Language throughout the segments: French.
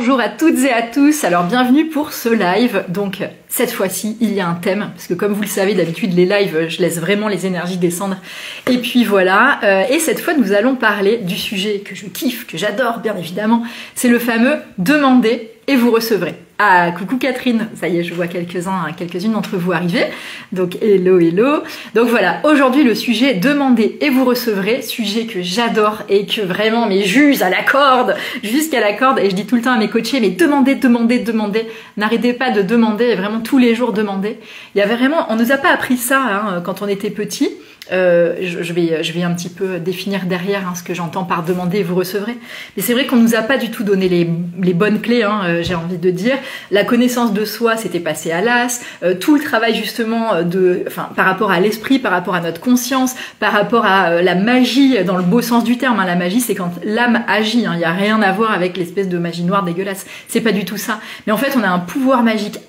bonjour à toutes et à tous, alors bienvenue pour ce live. Donc cette fois-ci il y a un thème, parce que comme vous le savez d'habitude les lives je laisse vraiment les énergies descendre. Et puis voilà, et cette fois nous allons parler du sujet que je kiffe, que j'adore bien évidemment, c'est le fameux demander et vous recevrez. Ah, coucou Catherine, ça y est, je vois quelques-unes d'entre vous arriver. Donc hello, hello. Donc voilà, aujourd'hui le sujet demandez et vous recevrez, sujet que j'adore et que vraiment mais j'use à la corde, jusqu'à la corde. Et je dis tout le temps à mes coachés, mais demandez, demandez, demandez. N'arrêtez pas de demander, et vraiment tous les jours demander. Il y avait vraiment, on nous a pas appris ça hein, quand on était petit. Je vais un petit peu définir derrière hein, ce que j'entends par demander et vous recevrez. Mais c'est vrai qu'on nous a pas du tout donné les bonnes clés, hein, j'ai envie de dire. La connaissance de soi s'était passée à l'as. Tout le travail justement par rapport à l'esprit, par rapport à notre conscience, par rapport à la magie dans le beau sens du terme. Hein. La magie, c'est quand l'âme agit. Il y a rien à voir avec l'espèce de magie noire dégueulasse. C'est pas du tout ça. Mais en fait, on a un pouvoir magique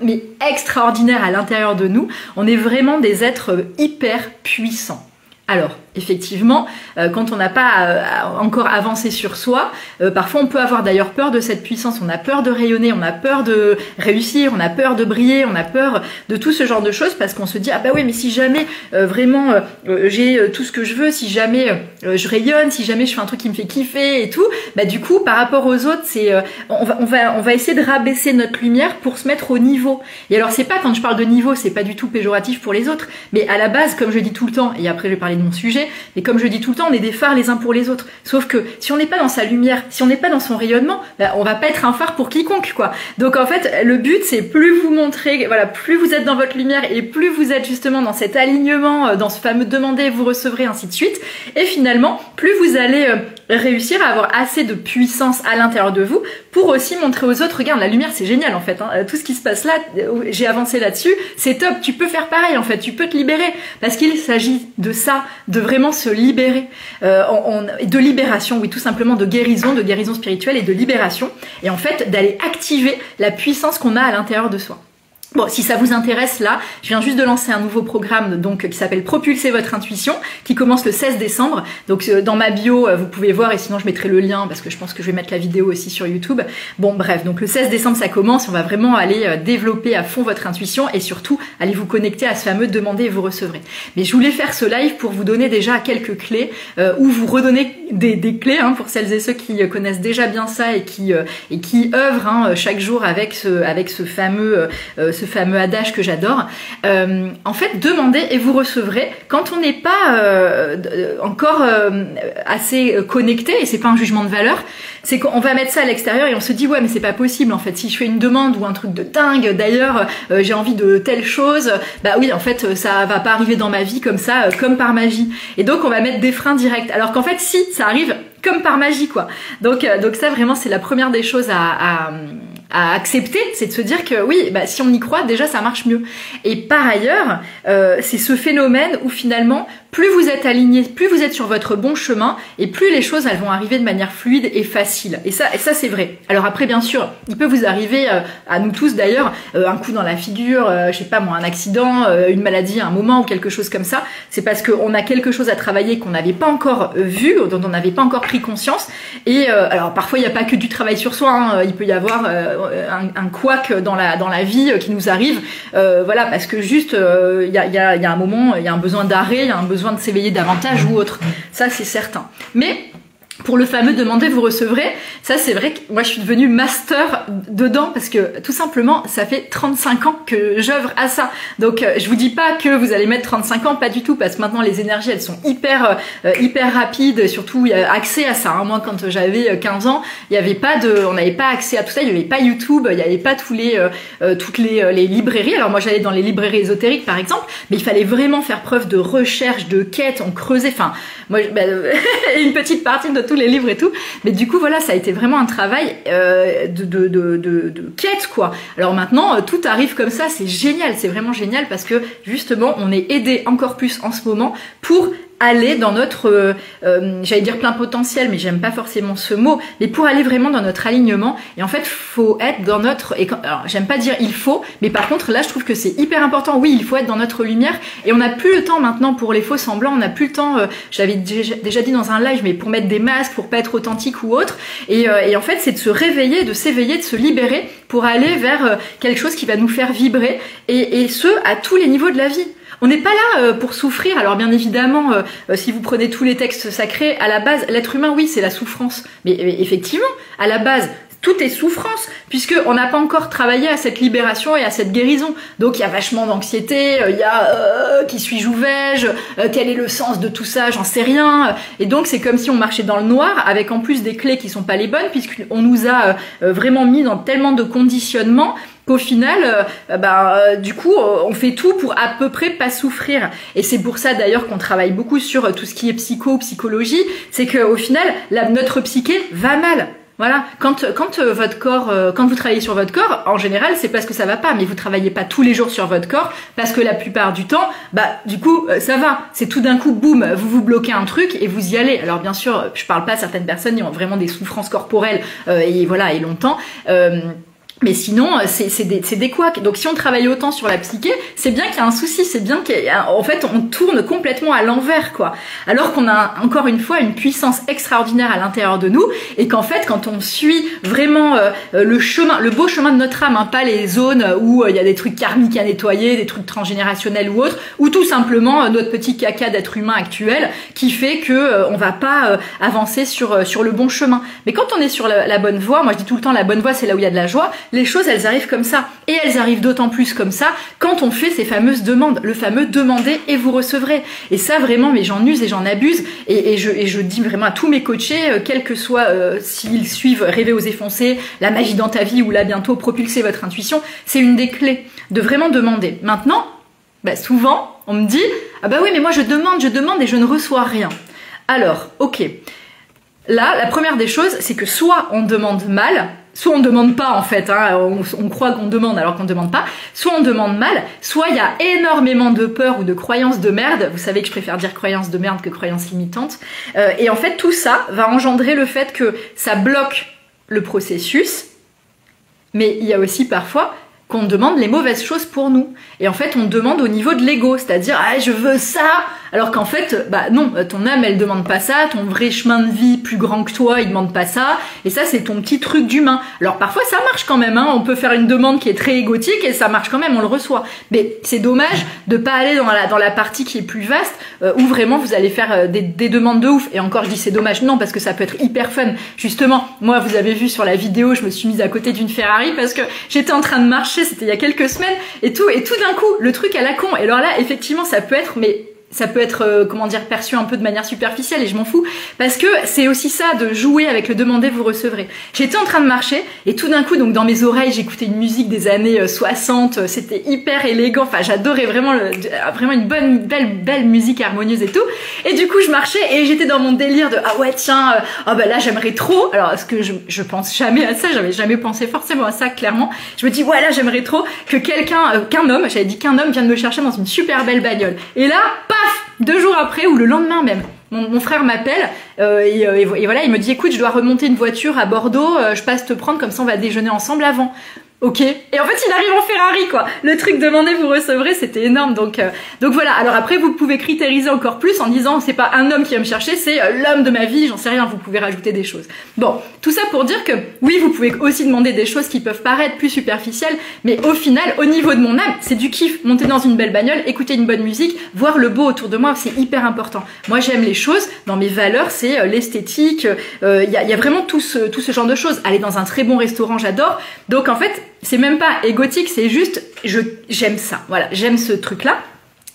mais extraordinaire à l'intérieur de nous. On est vraiment des êtres hyper puissants. Alors, effectivement, quand on n'a pas encore avancé sur soi, parfois on peut avoir d'ailleurs peur de cette puissance, on a peur de rayonner, on a peur de réussir, on a peur de briller, on a peur de tout ce genre de choses parce qu'on se dit, ah bah oui, mais si jamais vraiment j'ai tout ce que je veux, si jamais je rayonne, si jamais je fais un truc qui me fait kiffer et tout, bah du coup, par rapport aux autres, c'est on va essayer de rabaisser notre lumière pour se mettre au niveau. Et alors, c'est pas, quand je parle de niveau, c'est pas du tout péjoratif pour les autres, mais à la base, comme je dis tout le temps, et après je vais parler de mon sujet, mais comme je dis tout le temps, on est des phares les uns pour les autres. Sauf que si on n'est pas dans sa lumière, si on n'est pas dans son rayonnement, bah, on va pas être un phare pour quiconque, quoi. Donc en fait, le but, c'est plus vous montrez, voilà, plus vous êtes dans votre lumière et plus vous êtes justement dans cet alignement, dans ce fameux demander, vous recevrez, ainsi de suite. Et finalement, plus vous allez réussir à avoir assez de puissance à l'intérieur de vous pour aussi montrer aux autres, regarde, la lumière, c'est génial en fait. Hein. Tout ce qui se passe là, j'ai avancé là-dessus, c'est top. Tu peux faire pareil en fait, tu peux te libérer parce qu'il s'agit de ça, de vraiment se libérer, de libération, oui, tout simplement de guérison spirituelle et de libération, et en fait d'aller activer la puissance qu'on a à l'intérieur de soi. Bon, si ça vous intéresse, là, je viens juste de lancer un nouveau programme donc qui s'appelle Propulser votre intuition, qui commence le 16 décembre. Donc dans ma bio, vous pouvez voir, et sinon je mettrai le lien parce que je pense que je vais mettre la vidéo aussi sur YouTube. Bon, bref, donc le 16 décembre ça commence, on va vraiment aller développer à fond votre intuition et surtout aller vous connecter à ce fameux demander et vous recevrez. Mais je voulais faire ce live pour vous donner déjà quelques clés ou vous redonner des clés hein, pour celles et ceux qui connaissent déjà bien ça et qui œuvrent hein, chaque jour avec ce fameux adage que j'adore. En fait, demandez et vous recevrez. Quand on n'est pas encore assez connecté, et c'est pas un jugement de valeur, c'est qu'on va mettre ça à l'extérieur et on se dit ouais mais c'est pas possible en fait. Si je fais une demande ou un truc de dingue, d'ailleurs j'ai envie de telle chose, bah oui en fait ça va pas arriver dans ma vie comme ça, comme par magie. Et donc on va mettre des freins directs. Alors qu'en fait si, ça arrive comme par magie quoi. Donc ça vraiment c'est la première des choses à accepter, c'est de se dire que oui, bah, si on y croit, déjà ça marche mieux. Et par ailleurs, c'est ce phénomène où finalement, plus vous êtes aligné, plus vous êtes sur votre bon chemin, et plus les choses elles vont arriver de manière fluide et facile. Et ça c'est vrai. Alors après, bien sûr, il peut vous arriver, à nous tous d'ailleurs, un coup dans la figure, je sais pas moi, un accident, une maladie, un moment ou quelque chose comme ça. C'est parce qu'on a quelque chose à travailler qu'on n'avait pas encore vu, dont on n'avait pas encore pris conscience. Et alors parfois il n'y a pas que du travail sur soi, hein, il peut y avoir un couac dans la vie qui nous arrive, voilà, parce que juste il y a un moment, il y a un besoin d'arrêt, il y a un besoin de s'éveiller davantage ou autre, ça c'est certain. Mais pour le fameux demander vous recevrez, ça c'est vrai que moi je suis devenue master dedans parce que tout simplement ça fait 35 ans que j'œuvre à ça. Donc je vous dis pas que vous allez mettre 35 ans, pas du tout, parce que maintenant les énergies elles sont hyper rapides, surtout il y a accès à ça. Hein. Moi quand j'avais 15 ans, il y avait pas on n'avait pas accès à tout ça, il y avait pas YouTube, il y avait pas toutes les librairies. Alors moi j'allais dans les librairies ésotériques par exemple, mais il fallait vraiment faire preuve de recherche, de quête, on creusait, enfin moi une petite partie de tous les livres et tout, mais du coup voilà, ça a été vraiment un travail de quête quoi. Alors maintenant tout arrive comme ça, c'est génial, c'est vraiment génial parce que justement on est aidé encore plus en ce moment pour aller dans notre, j'allais dire plein potentiel, mais j'aime pas forcément ce mot, mais pour aller vraiment dans notre alignement. Et en fait, faut être dans notre, alors j'aime pas dire il faut, mais par contre là, je trouve que c'est hyper important. Oui, il faut être dans notre lumière, et on n'a plus le temps maintenant pour les faux semblants. On n'a plus le temps. J'avais déjà dit dans un live, mais pour mettre des masques, pour pas être authentique ou autre. Et en fait, c'est de se réveiller, de s'éveiller, de se libérer pour aller vers quelque chose qui va nous faire vibrer, et ce à tous les niveaux de la vie. On n'est pas là pour souffrir. Alors bien évidemment, si vous prenez tous les textes sacrés, à la base, l'être humain, oui, c'est la souffrance. Mais effectivement, à la base, tout est souffrance, puisqu'on n'a pas encore travaillé à cette libération et à cette guérison. Donc il y a vachement d'anxiété, il y a qui suis-je, où vais-je, quel est le sens de tout ça, j'en sais rien. Et donc c'est comme si on marchait dans le noir, avec en plus des clés qui sont pas les bonnes, puisqu'on nous a vraiment mis dans tellement de conditionnements qu'au final, du coup, on fait tout pour à peu près pas souffrir. Et c'est pour ça d'ailleurs qu'on travaille beaucoup sur tout ce qui est psychologie, c'est qu'au final, notre psyché va mal. Voilà, quand votre corps, quand vous travaillez sur votre corps, en général, c'est parce que ça va pas, mais vous travaillez pas tous les jours sur votre corps, parce que la plupart du temps, du coup, ça va. C'est tout d'un coup, boum, vous bloquez un truc et vous y allez. Alors bien sûr, je parle pas, certaines personnes qui ont vraiment des souffrances corporelles, et voilà, et longtemps. Mais sinon, c'est des couacs. Donc si on travaille autant sur la psyché, c'est bien qu'il y a un souci, c'est bien qu'en fait on tourne complètement à l'envers, quoi. Alors qu'on a encore une fois une puissance extraordinaire à l'intérieur de nous, et qu'en fait quand on suit vraiment le beau chemin de notre âme, hein, pas les zones où il y a des trucs karmiques à nettoyer, des trucs transgénérationnels ou autres, ou tout simplement notre petit caca d'être humain actuel qui fait que on va pas avancer sur le bon chemin. Mais quand on est sur la bonne voie, moi je dis tout le temps la bonne voie c'est là où il y a de la joie. Les choses, elles arrivent comme ça. Et elles arrivent d'autant plus comme ça quand on fait ces fameuses demandes. Le fameux demandez et vous recevrez. Et ça, vraiment, mais j'en use et j'en abuse. Et je dis vraiment à tous mes coachés, quel que soit s'ils suivent Rêver, oser, foncer, La magie dans ta vie ou là bientôt Propulser votre intuition, c'est une des clés de vraiment demander. Maintenant, souvent, on me dit « Ah bah oui, mais moi je demande et je ne reçois rien. » Alors, ok. Là, la première des choses, c'est que soit on demande mal, soit on demande pas en fait, hein, on croit qu'on demande alors qu'on demande pas, soit on demande mal, soit il y a énormément de peur ou de croyances de merde, vous savez que je préfère dire croyances de merde que croyances limitantes, et en fait tout ça va engendrer le fait que ça bloque le processus, mais il y a aussi parfois qu'on demande les mauvaises choses pour nous, et en fait on demande au niveau de l'ego, c'est-à-dire ah je veux ça, alors qu'en fait non, ton âme elle demande pas ça, ton vrai chemin de vie plus grand que toi il demande pas ça, et ça c'est ton petit truc d'humain. Alors parfois ça marche quand même, hein, on peut faire une demande qui est très égotique et ça marche quand même, on le reçoit, mais c'est dommage de pas aller dans la partie qui est plus vaste, où vraiment vous allez faire des demandes de ouf. Et encore je dis c'est dommage, non, parce que ça peut être hyper fun. Justement, moi vous avez vu sur la vidéo, je me suis mise à côté d'une Ferrari parce que j'étais en train de marcher, c'était il y a quelques semaines, et tout d'un coup le truc à la con. Et alors là effectivement ça peut être, mais ça peut être, perçu un peu de manière superficielle, et je m'en fous, parce que c'est aussi ça, de jouer avec le demandez, vous recevrez. J'étais en train de marcher, et tout d'un coup, donc dans mes oreilles, j'écoutais une musique des années 60, c'était hyper élégant, enfin j'adorais vraiment une belle musique harmonieuse et tout, et du coup je marchais, et j'étais dans mon délire de, ah ouais tiens, là j'aimerais trop, alors est-ce que je pense jamais à ça, j'avais jamais pensé forcément à ça, clairement, je me dis, ouais là j'aimerais trop que qu'un homme vienne me chercher dans une super belle bagnole, et là, paf, 2 jours après ou le lendemain même, mon frère m'appelle et voilà, il me dit écoute, je dois remonter une voiture à Bordeaux, je passe te prendre, comme ça on va déjeuner ensemble avant. Ok. Et en fait, il arrive en Ferrari, quoi. Le truc demandez, vous recevrez, c'était énorme. Donc voilà. Alors après, vous pouvez critériser encore plus en disant, c'est pas un homme qui va me chercher, c'est l'homme de ma vie, j'en sais rien, vous pouvez rajouter des choses. Bon, tout ça pour dire que, oui, vous pouvez aussi demander des choses qui peuvent paraître plus superficielles, mais au final, au niveau de mon âme, c'est du kiff. Monter dans une belle bagnole, écouter une bonne musique, voir le beau autour de moi, c'est hyper important. Moi, j'aime les choses, dans mes valeurs, c'est l'esthétique, y a vraiment tout ce genre de choses. Aller dans un très bon restaurant, j'adore. Donc en fait, c'est même pas égotique, c'est juste j'aime ça, voilà, j'aime ce truc là.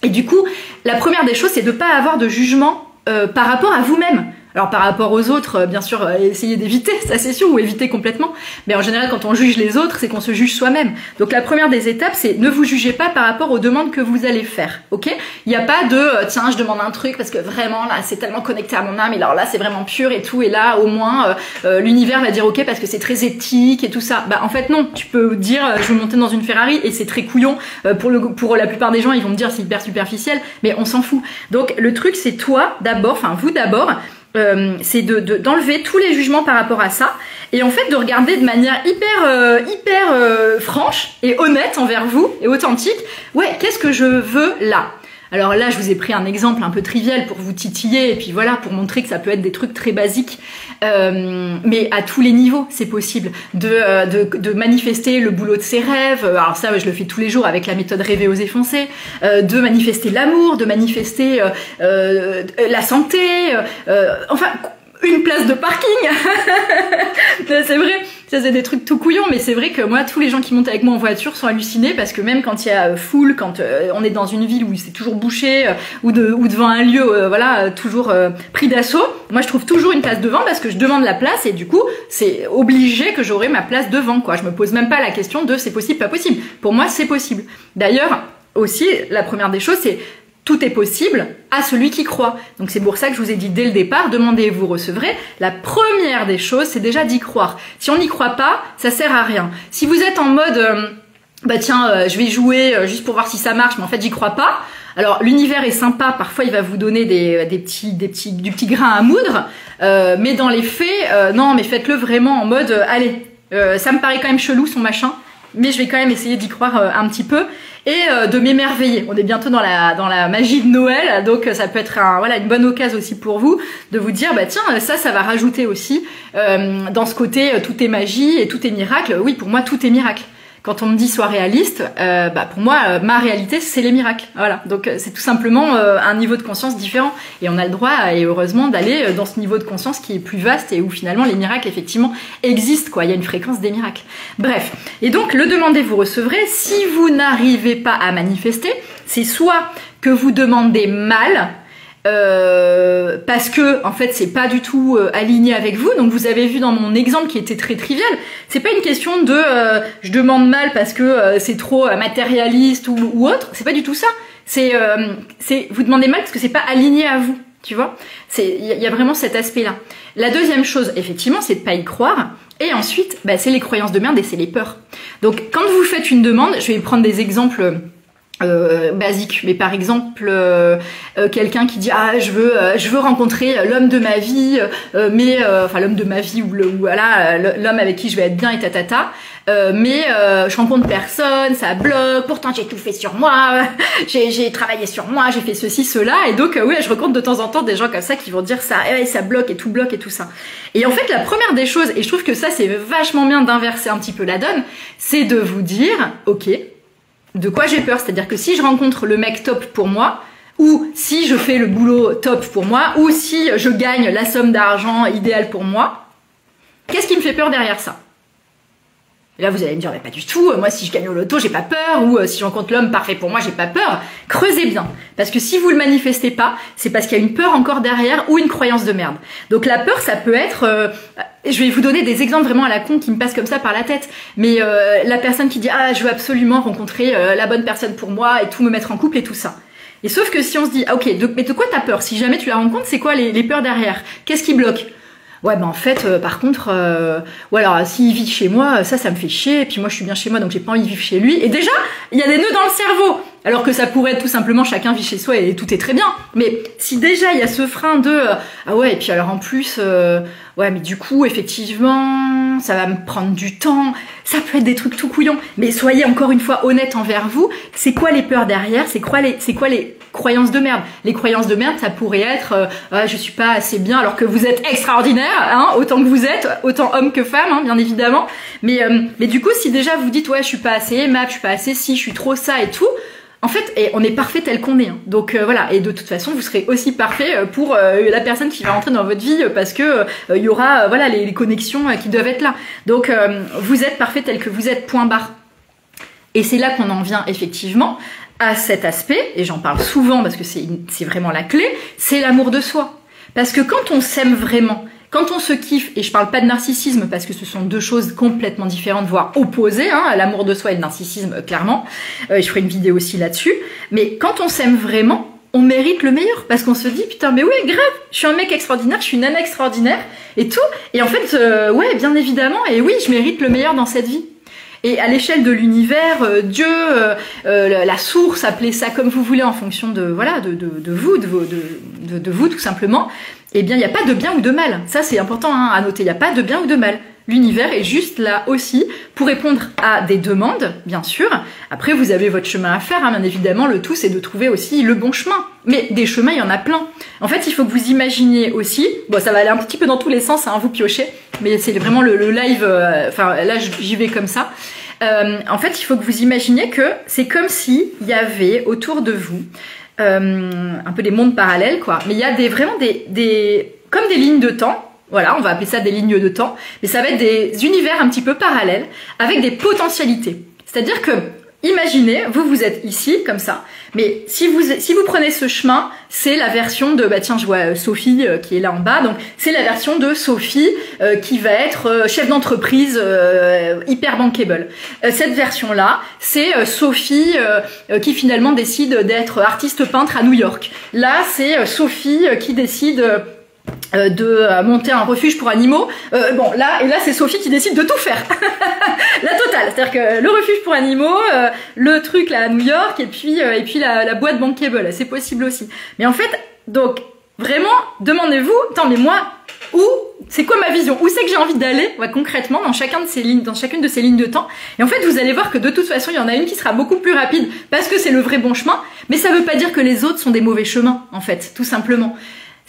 Et du coup la première des choses, c'est de pas avoir de jugement par rapport à vous-même. Alors par rapport aux autres, bien sûr, essayez d'éviter, ça c'est sûr, ou éviter complètement. Mais en général, quand on juge les autres, c'est qu'on se juge soi-même. Donc la première des étapes, c'est ne vous jugez pas par rapport aux demandes que vous allez faire, ok? Il n'y a pas de tiens, je demande un truc parce que vraiment là, c'est tellement connecté à mon âme, et alors là, c'est vraiment pur et tout, et là, au moins, l'univers va dire ok parce que c'est très éthique et tout ça. Bah en fait non, tu peux dire je veux monter dans une Ferrari et c'est très couillon. Pour la plupart des gens, ils vont me dire c'est hyper superficiel, mais on s'en fout. Donc le truc, c'est toi d'abord, enfin vous d'abord. C'est d'enlever tous les jugements par rapport à ça et en fait de regarder de manière hyper franche et honnête envers vous et authentique. Ouais, qu'est-ce que je veux là? Alors là, je vous ai pris un exemple un peu trivial pour vous titiller et puis voilà, pour montrer que ça peut être des trucs très basiques. Mais à tous les niveaux, c'est possible de manifester le boulot de ses rêves. Alors ça, je le fais tous les jours avec la méthode Rêver, oser, foncer. De manifester l'amour, de manifester la santé. Enfin, une place de parking. C'est vrai. Ça, c'est des trucs tout couillons, mais c'est vrai que moi, tous les gens qui montent avec moi en voiture sont hallucinés parce que même quand il y a foule, quand on est dans une ville où c'est toujours bouché ou devant un lieu, voilà, toujours pris d'assaut, moi, je trouve toujours une place devant parce que je demande la place et du coup, c'est obligé que j'aurai ma place devant, quoi. Je me pose même pas la question de c'est possible, pas possible. Pour moi, c'est possible. D'ailleurs, aussi, la première des choses, c'est tout est possible à celui qui croit. Donc c'est pour ça que je vous ai dit dès le départ, demandez et vous recevrez. La première des choses, c'est déjà d'y croire. Si on n'y croit pas, ça sert à rien. Si vous êtes en mode, bah tiens, je vais jouer juste pour voir si ça marche, mais en fait j'y crois pas. Alors l'univers est sympa, parfois il va vous donner du petit grain à moudre, mais dans les faits, non, mais faites-le vraiment en mode, allez, ça me paraît quand même chelou son machin, mais je vais quand même essayer d'y croire un petit peu. Et de m'émerveiller. On est bientôt dans la magie de Noël, donc ça peut être une bonne occasion aussi pour vous de vous dire bah tiens ça va rajouter aussi dans ce côté tout est magie et tout est miracle. Oui, pour moi tout est miracle. Quand on me dit sois réaliste, pour moi ma réalité c'est les miracles. Voilà, donc c'est tout simplement un niveau de conscience différent et on a le droit et heureusement d'aller dans ce niveau de conscience qui est plus vaste et où finalement les miracles effectivement existent quoi. Il y a une fréquence des miracles. Bref, et donc le demandez vous recevrez. Si vous n'arrivez pas à manifester, c'est soit que vous demandez mal. Parce que en fait c'est pas du tout aligné avec vous. Donc vous avez vu dans mon exemple qui était très trivial, c'est pas une question de je demande mal parce que c'est trop matérialiste ou autre, c'est pas du tout ça. C'est vous demandez mal parce que c'est pas aligné à vous, tu vois. Il y a vraiment cet aspect là. La deuxième chose effectivement c'est de pas y croire. Et ensuite c'est les croyances de merde et c'est les peurs. Donc quand vous faites une demande, je vais prendre des exemples basique, mais par exemple quelqu'un qui dit je veux rencontrer l'homme de ma vie, enfin l'homme de ma vie ou voilà l'homme avec qui je vais être bien et mais je rencontre personne, ça bloque, pourtant j'ai tout fait sur moi, j'ai travaillé sur moi, j'ai fait ceci, cela, et donc oui, je rencontre de temps en temps des gens comme ça qui vont dire ça bloque et tout ça. Et en fait la première des choses, et je trouve que ça c'est vachement bien d'inverser un petit peu la donne, c'est de vous dire ok, de quoi j'ai peur, c'est-à-dire que si je rencontre le mec top pour moi, ou si je fais le boulot top pour moi, ou si je gagne la somme d'argent idéale pour moi, qu'est-ce qui me fait peur derrière ça? Et là vous allez me dire, mais pas du tout, moi si je gagne au loto j'ai pas peur, ou si je rencontre l'homme parfait pour moi j'ai pas peur. Creusez bien, parce que si vous le manifestez pas, c'est parce qu'il y a une peur encore derrière, ou une croyance de merde. Donc la peur ça peut être... je vais vous donner des exemples vraiment à la con qui me passent comme ça par la tête, mais la personne qui dit je veux absolument rencontrer la bonne personne pour moi et tout me mettre en couple et tout ça. Et sauf que si on se dit ok, mais de quoi t'as peur? Si jamais tu la rencontres, c'est quoi les peurs derrière? Qu'est-ce qui bloque? Ouais, en fait, par contre, alors s'il vit chez moi, ça me fait chier, et puis moi je suis bien chez moi, donc j'ai pas envie de vivre chez lui. Et déjà, il y a des nœuds dans le cerveau, alors que ça pourrait être tout simplement chacun vit chez soi et tout est très bien. Mais si déjà il y a ce frein de ouais, et puis alors en plus, ouais, mais du coup, effectivement, ça va me prendre du temps, ça peut être des trucs tout couillons. Mais soyez encore une fois honnête envers vous, c'est quoi les peurs derrière, c'est quoi les croyances de merde. Les croyances de merde, ça pourrait être je suis pas assez bien alors que vous êtes extraordinaire, hein, autant que vous êtes, autant homme que femme, hein, bien évidemment. Mais du coup, si déjà vous dites ouais, je suis pas assez aimable, je suis pas assez si, je suis trop ça et tout, en fait, on est parfait tel qu'on est. Hein. Donc voilà, et de toute façon, vous serez aussi parfait pour la personne qui va rentrer dans votre vie parce que il y aura voilà les connexions qui doivent être là. Donc vous êtes parfait tel que vous êtes, point barre. Et c'est là qu'on en vient effectivement à cet aspect, et j'en parle souvent parce que c'est vraiment la clé, c'est l'amour de soi. Parce que quand on s'aime vraiment, quand on se kiffe, et je parle pas de narcissisme parce que ce sont deux choses complètement différentes, voire opposées, hein, l'amour de soi et le narcissisme, clairement. Je ferai une vidéo aussi là-dessus. Mais quand on s'aime vraiment, on mérite le meilleur parce qu'on se dit putain mais ouais grave, je suis un mec extraordinaire, je suis une nana extraordinaire et tout. Et en fait, ouais, bien évidemment, et oui, je mérite le meilleur dans cette vie. Et à l'échelle de l'univers, Dieu, la source, appelez ça comme vous voulez en fonction de voilà de vous tout simplement. Eh bien, il n'y a pas de bien ou de mal. Ça, c'est important hein, à noter. Il n'y a pas de bien ou de mal. L'univers est juste là aussi pour répondre à des demandes, bien sûr. Après, vous avez votre chemin à faire, hein, bien évidemment. Le tout, c'est de trouver aussi le bon chemin. Mais des chemins, il y en a plein. En fait, il faut que vous imaginiez aussi... Bon, ça va aller un petit peu dans tous les sens, hein, vous piochez. Mais c'est vraiment le live... Enfin, là, j'y vais comme ça. En fait, il faut que vous imaginiez que c'est comme si il y avait autour de vous... un peu des mondes parallèles quoi, mais il y a vraiment comme des lignes de temps, voilà, on va appeler ça des lignes de temps, mais ça va être des univers un petit peu parallèles avec des potentialités. C'est-à-dire que imaginez, vous êtes ici comme ça, mais si vous prenez ce chemin, c'est la version de bah tiens, je vois Sophie qui est là en bas, donc c'est la version de Sophie qui va être chef d'entreprise hyper bankable. Cette version là, c'est Sophie qui finalement décide d'être artiste peintre à New York. Là, c'est Sophie qui décide de monter un refuge pour animaux. Bon, là c'est Sophie qui décide de tout faire. La totale. C'est-à-dire que le refuge pour animaux, le truc là à New York, et puis la boîte bankable. C'est possible aussi. Mais en fait, donc, vraiment, demandez-vous, attends, mais moi, c'est quoi ma vision? Où c'est que j'ai envie d'aller, ouais, concrètement, dans chacune de ces lignes de temps? Et en fait, vous allez voir que de toute façon, il y en a une qui sera beaucoup plus rapide parce que c'est le vrai bon chemin. Mais ça veut pas dire que les autres sont des mauvais chemins, en fait, tout simplement.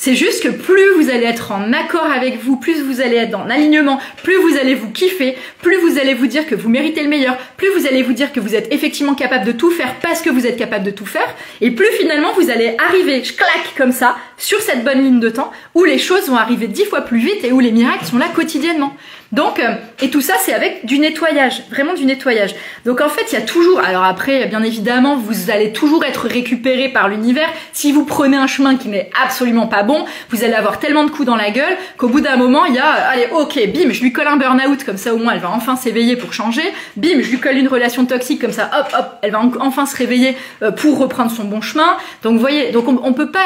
C'est juste que plus vous allez être en accord avec vous, plus vous allez être dans l'alignement, plus vous allez vous kiffer, plus vous allez vous dire que vous méritez le meilleur, plus vous allez vous dire que vous êtes effectivement capable de tout faire parce que vous êtes capable de tout faire, et plus finalement vous allez arriver, clac, comme ça, sur cette bonne ligne de temps, où les choses vont arriver 10 fois plus vite et où les miracles sont là quotidiennement. Donc, et tout ça, c'est avec du nettoyage, vraiment du nettoyage. Donc en fait, il y a toujours, alors après, bien évidemment, vous allez toujours être récupéré par l'univers. Si vous prenez un chemin qui n'est absolument pas bon, vous allez avoir tellement de coups dans la gueule qu'au bout d'un moment, il y a, allez, ok, bim, je lui colle un burn-out, comme ça au moins elle va enfin s'éveiller pour changer. Bim, je lui colle une relation toxique, comme ça, hop, elle va enfin se réveiller pour reprendre son bon chemin. Donc vous voyez, donc on peut pas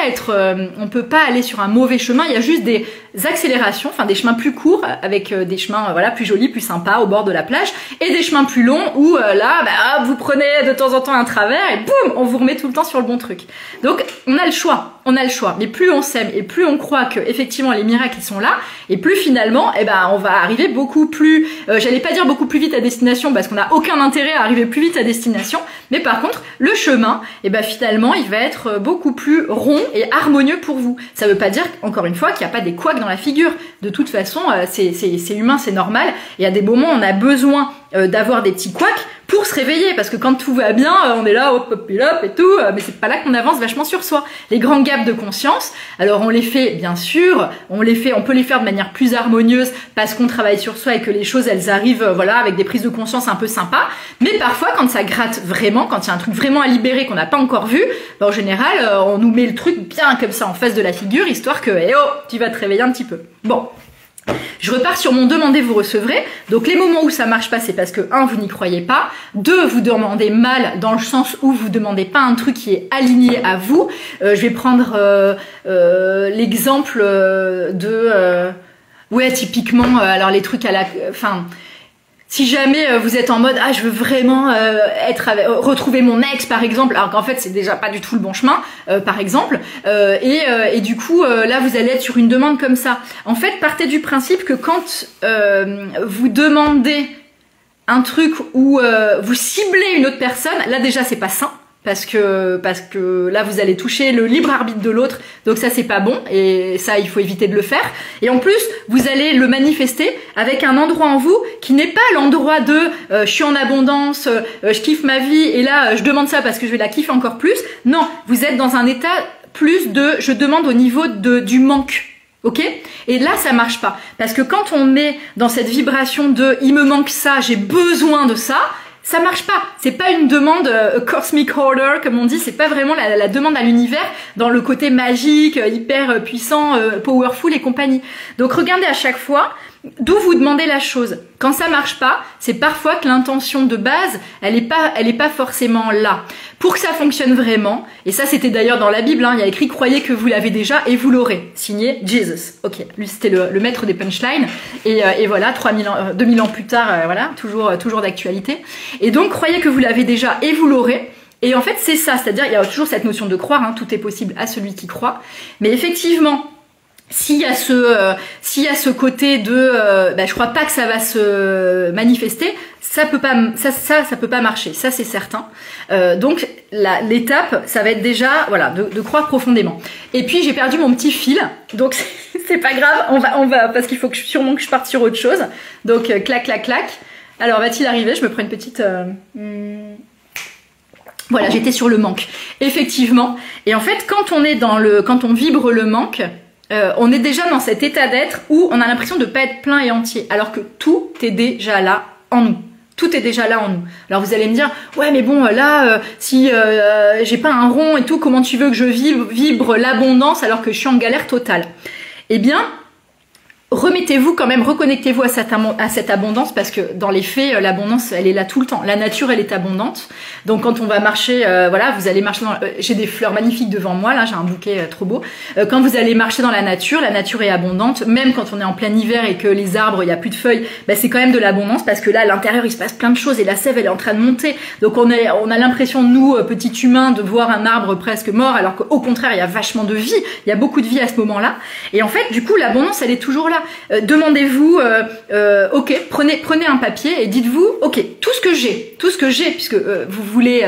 aller sur un mauvais chemin. Il y a juste des accélérations, enfin des chemins plus courts avec des chemins voilà, plus jolis, plus sympas au bord de la plage, et des chemins plus longs où là, bah, vous prenez de temps en temps un travers et boum, on vous remet tout le temps sur le bon truc. Donc on a le choix, mais plus on s'aime et plus on croit que effectivement les miracles ils sont là, et plus finalement, eh ben on va arriver beaucoup plus, j'allais pas dire beaucoup plus vite à destination parce qu'on n'a aucun intérêt à arriver plus vite à destination, mais par contre le chemin, eh ben finalement il va être beaucoup plus rond et harmonieux pour vous. Ça veut pas dire encore une fois qu'il n'y a pas des couacs dans la figure. De toute façon, c'est humain, c'est normal. Et à des moments, on a besoin d'avoir des petits couacs pour se réveiller, parce que quand tout va bien, on est là, hop, hop, hop, et tout, mais c'est pas là qu'on avance vachement sur soi. Les grands gaps de conscience, alors on les fait, bien sûr, on peut les faire de manière plus harmonieuse, parce qu'on travaille sur soi et que les choses, elles arrivent, voilà, avec des prises de conscience un peu sympas, mais parfois, quand ça gratte vraiment, quand il y a un truc vraiment à libérer qu'on n'a pas encore vu, ben, en général, on nous met le truc bien comme ça en face de la figure, histoire que, eh oh, tu vas te réveiller un petit peu. Bon. Je repars sur mon demandez, vous recevrez. Donc les moments où ça marche pas, c'est parce que 1, vous n'y croyez pas. 2, vous demandez mal dans le sens où vous demandez pas un truc qui est aligné à vous. Je vais prendre l'exemple ouais, typiquement, alors les trucs à la... Enfin... Si jamais vous êtes en mode ah je veux vraiment retrouver mon ex par exemple, alors qu'en fait c'est déjà pas du tout le bon chemin par exemple, et du coup là vous allez être sur une demande comme ça. En fait partez du principe que quand vous demandez un truc où vous ciblez une autre personne, là déjà c'est pas sain. Parce que là vous allez toucher le libre arbitre de l'autre, donc ça c'est pas bon, et ça il faut éviter de le faire. Et en plus vous allez le manifester avec un endroit en vous qui n'est pas l'endroit de je suis en abondance, je kiffe ma vie et là je demande ça parce que je vais la kiffer encore plus. Non, vous êtes dans un état plus de je demande au niveau du manque. Ok? Et là, ça marche pas. Parce que quand on est dans cette vibration de il me manque ça, j'ai besoin de ça ça marche pas. C'est pas une demande cosmic order comme on dit, c'est pas vraiment la demande à l'univers dans le côté magique, hyper puissant, powerful et compagnie. Donc regardez à chaque fois d'où vous demandez la chose. Quand ça marche pas, c'est parfois que l'intention de base, elle est pas forcément là. Pour que ça fonctionne vraiment, et ça c'était d'ailleurs dans la Bible, hein, il y a écrit croyez que vous l'avez déjà et vous l'aurez. Signé Jesus. Ok, lui c'était le maître des punchlines. Et voilà, 2000 ans plus tard, voilà, toujours d'actualité. Et donc croyez que vous l'avez déjà et vous l'aurez. Et en fait c'est ça, c'est-à-dire il y a toujours cette notion de croire, hein, tout est possible à celui qui croit. Mais effectivement, s'il y a ce côté de je crois pas que ça va se manifester, ça peut pas marcher, ça c'est certain. Donc l'étape, ça va être déjà voilà de croire profondément. Et puis j'ai perdu mon petit fil, donc c'est pas grave, on va parce qu'il faut sûrement que je parte sur autre chose. Donc clac clac clac. Alors va-t-il arriver? Je me prends une petite voilà, j'étais sur le manque. Effectivement. Et en fait, quand on vibre le manque, on est déjà dans cet état d'être où on a l'impression de pas être plein et entier, alors que tout est déjà là en nous. Tout est déjà là en nous. Alors vous allez me dire, ouais mais bon là, si j'ai pas un rond et tout, comment tu veux que je vibre l'abondance alors que je suis en galère totale? Eh bien, remettez-vous quand même, reconnectez-vous à cette abondance parce que dans les faits, l'abondance, elle est là tout le temps. La nature, elle est abondante. Donc quand on va marcher, voilà, vous allez marcher dans... j'ai des fleurs magnifiques devant moi, là, j'ai un bouquet trop beau. Quand vous allez marcher dans la nature est abondante. Même quand on est en plein hiver et que les arbres, il n'y a plus de feuilles, c'est quand même de l'abondance parce que là, à l'intérieur, il se passe plein de choses et la sève, elle est en train de monter. Donc on a l'impression, nous, petits humains, de voir un arbre presque mort alors qu'au contraire, il y a vachement de vie. Il y a beaucoup de vie à ce moment-là. Et en fait, du coup, l'abondance, elle est toujours là. Demandez-vous, ok, prenez un papier et dites-vous, ok, tout ce que j'ai, puisque vous voulez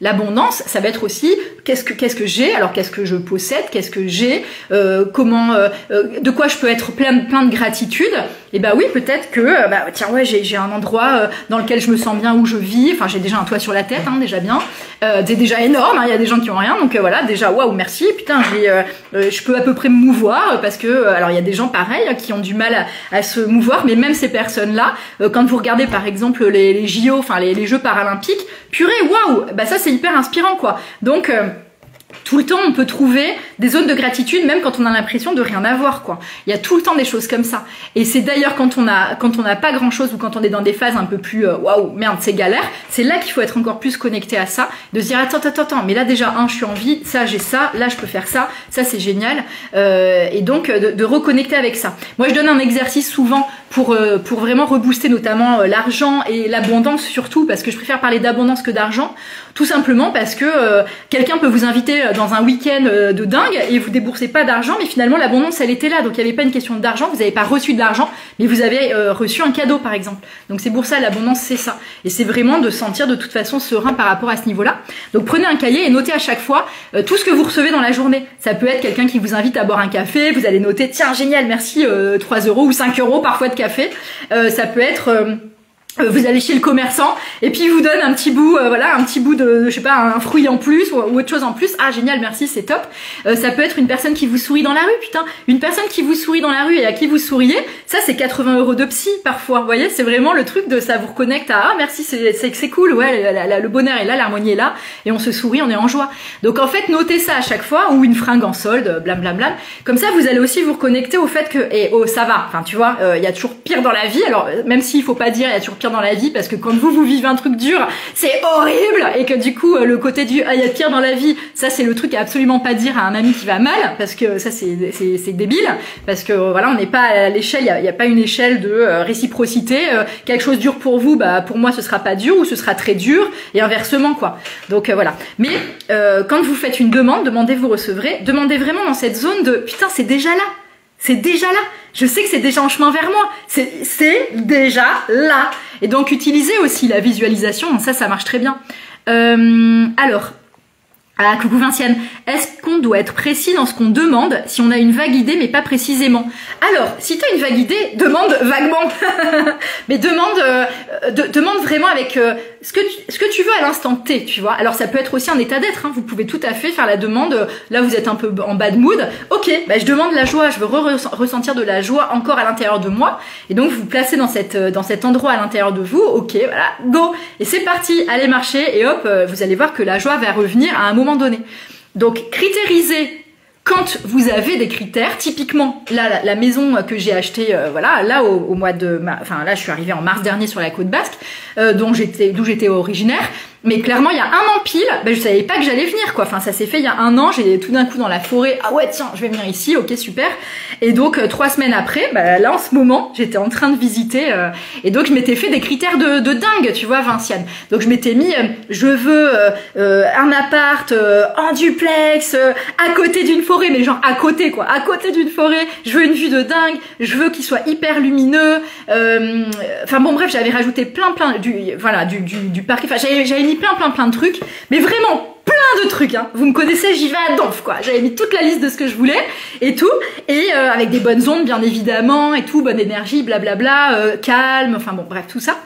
l'abondance, ça va être aussi qu'est-ce que j'ai, alors qu'est-ce que je possède, qu'est-ce que j'ai, de quoi je peux être plein de gratitude. Et bah oui, peut-être que tiens ouais, j'ai un endroit dans lequel je me sens bien où je vis. Enfin, j'ai déjà un toit sur la tête, hein, déjà bien. C'est déjà énorme. Il y a des gens qui ont rien, donc voilà, déjà waouh, merci. Putain, je peux à peu près me mouvoir parce que alors il y a des gens pareils qui ont du mal à se mouvoir, mais même ces personnes-là, quand vous regardez par exemple les JO, enfin les Jeux paralympiques, purée, waouh, ça c'est hyper inspirant quoi. Donc tout le temps, on peut trouver des zones de gratitude, même quand on a l'impression de rien avoir, quoi. Il y a tout le temps des choses comme ça. Et c'est d'ailleurs quand on n'a pas grand chose ou quand on est dans des phases un peu plus waouh, merde, c'est galère, c'est là qu'il faut être encore plus connecté à ça, de se dire attends, mais là déjà je suis en vie, ça j'ai ça, là je peux faire ça c'est génial. Et donc de reconnecter avec ça. Moi je donne un exercice souvent pour vraiment rebooster notamment l'argent et l'abondance surtout, parce que je préfère parler d'abondance que d'argent, tout simplement parce que quelqu'un peut vous inviter dans un week-end de dingue et vous déboursez pas d'argent, mais finalement l'abondance elle était là, donc il n'y avait pas une question d'argent, vous n'avez pas reçu de l'argent, mais vous avez reçu un cadeau par exemple. Donc c'est pour ça l'abondance c'est ça, et c'est vraiment de se sentir de toute façon serein par rapport à ce niveau-là. Donc prenez un cahier et notez à chaque fois tout ce que vous recevez dans la journée. Ça peut être quelqu'un qui vous invite à boire un café, vous allez noter tiens génial merci 3 € ou 5 € parfois de café. Ça peut être vous allez chez le commerçant et puis il vous donne un petit bout, un petit bout de, je sais pas, un fruit en plus ou autre chose en plus. Ah génial, merci, c'est top. Ça peut être une personne qui vous sourit dans la rue, putain, une personne qui vous sourit dans la rue et à qui vous souriez. Ça c'est 80 € de psy parfois. Vous voyez, c'est vraiment le truc de ça vous reconnecte à ah merci, c'est cool, ouais, le bonheur est là, l'harmonie est là et on se sourit, on est en joie. Donc en fait notez ça à chaque fois ou une fringue en solde, blablabla. Comme ça vous allez aussi vous reconnecter au fait que ça va. Enfin tu vois, il y a toujours pire dans la vie. Alors même s'il faut pas dire il y a toujours pire dans la vie parce que quand vous vivez un truc dur, c'est horrible et que du coup le côté du il y a pire dans la vie, ça c'est le truc à absolument pas dire à un ami qui va mal parce que ça c'est débile parce que voilà, on n'est pas à l'échelle, il y a pas une échelle de réciprocité, quelque chose dur pour vous, pour moi ce sera pas dur ou ce sera très dur et inversement quoi. Donc voilà. Mais quand vous faites une demande, demandez vous recevrez, demandez vraiment dans cette zone de putain, c'est déjà là. C'est déjà là. Je sais que c'est déjà en chemin vers moi. C'est déjà là. Et donc, utilisez aussi la visualisation. Ça marche très bien. Alors, coucou Vinciane. Est-ce qu'on doit être précis dans ce qu'on demande si on a une vague idée mais pas précisément? Alors, si tu as une vague idée, demande vaguement. Mais demande vraiment avec ce que tu veux à l'instant T, tu vois. Alors ça peut être aussi un état d'être, hein. Vous pouvez tout à fait faire la demande, là vous êtes un peu en bad mood, ok, bah je demande la joie, je veux ressentir de la joie encore à l'intérieur de moi, et donc vous vous placez dans cet endroit à l'intérieur de vous, ok, voilà, go, et c'est parti, allez marcher, et hop, vous allez voir que la joie va revenir à un moment donné. Donc critériser quand vous avez des critères, typiquement là la maison que j'ai achetée, voilà, là au mois de, enfin là je suis arrivée en mars dernier sur la côte basque, d'où j'étais originaire. Mais clairement, il y a un an pile, ben, je savais pas que j'allais venir, quoi. Enfin, ça s'est fait il y a un an, j'ai tout d'un coup dans la forêt, ah ouais, tiens, je vais venir ici, ok, super. Et donc, 3 semaines après, ben, là, en ce moment, j'étais en train de visiter, et donc, je m'étais fait des critères de dingue, tu vois, Vinciane. Donc, je m'étais mis, je veux un appart en duplex, à côté d'une forêt, mais genre à côté, quoi, à côté d'une forêt. Je veux une vue de dingue, je veux qu'il soit hyper lumineux. Enfin, bon, bref, j'avais rajouté plein du parc. Enfin, j'avais mis plein de trucs, mais vraiment plein de trucs, hein. Vous me connaissez, j'y vais à donf, quoi. J'avais mis toute la liste de ce que je voulais et tout, et avec des bonnes ondes bien évidemment et tout, bonne énergie, blablabla, calme, enfin bon bref tout ça.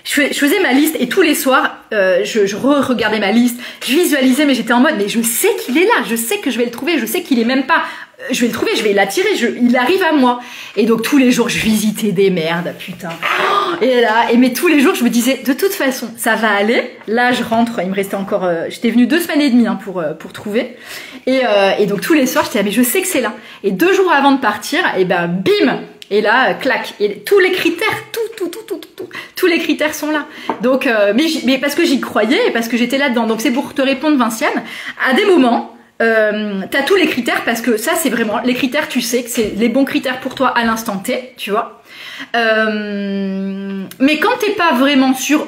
Je faisais ma liste et tous les soirs, je regardais ma liste, je visualisais, mais j'étais en mode, mais je sais qu'il est là, je sais que je vais le trouver, je sais qu'il est même pas, je vais le trouver, je vais l'attirer, il arrive à moi. Et donc tous les jours, je visitais des merdes, putain. Et là, mais tous les jours, je me disais, de toute façon, ça va aller. Là, je rentre, il me restait encore, j'étais venue 2 semaines et demie hein, pour trouver. Et donc tous les soirs, j'étais là, mais je sais que c'est là. Et 2 jours avant de partir, et ben bim. Et là, clac. Et tous les critères, tous les critères sont là. Donc, mais parce que j'y croyais et parce que j'étais là-dedans. Donc c'est pour te répondre, Vinciane. À des moments, t'as tous les critères parce que ça, c'est vraiment les critères. Tu sais que c'est les bons critères pour toi à l'instant T, tu vois. Mais quand t'es pas vraiment sûr,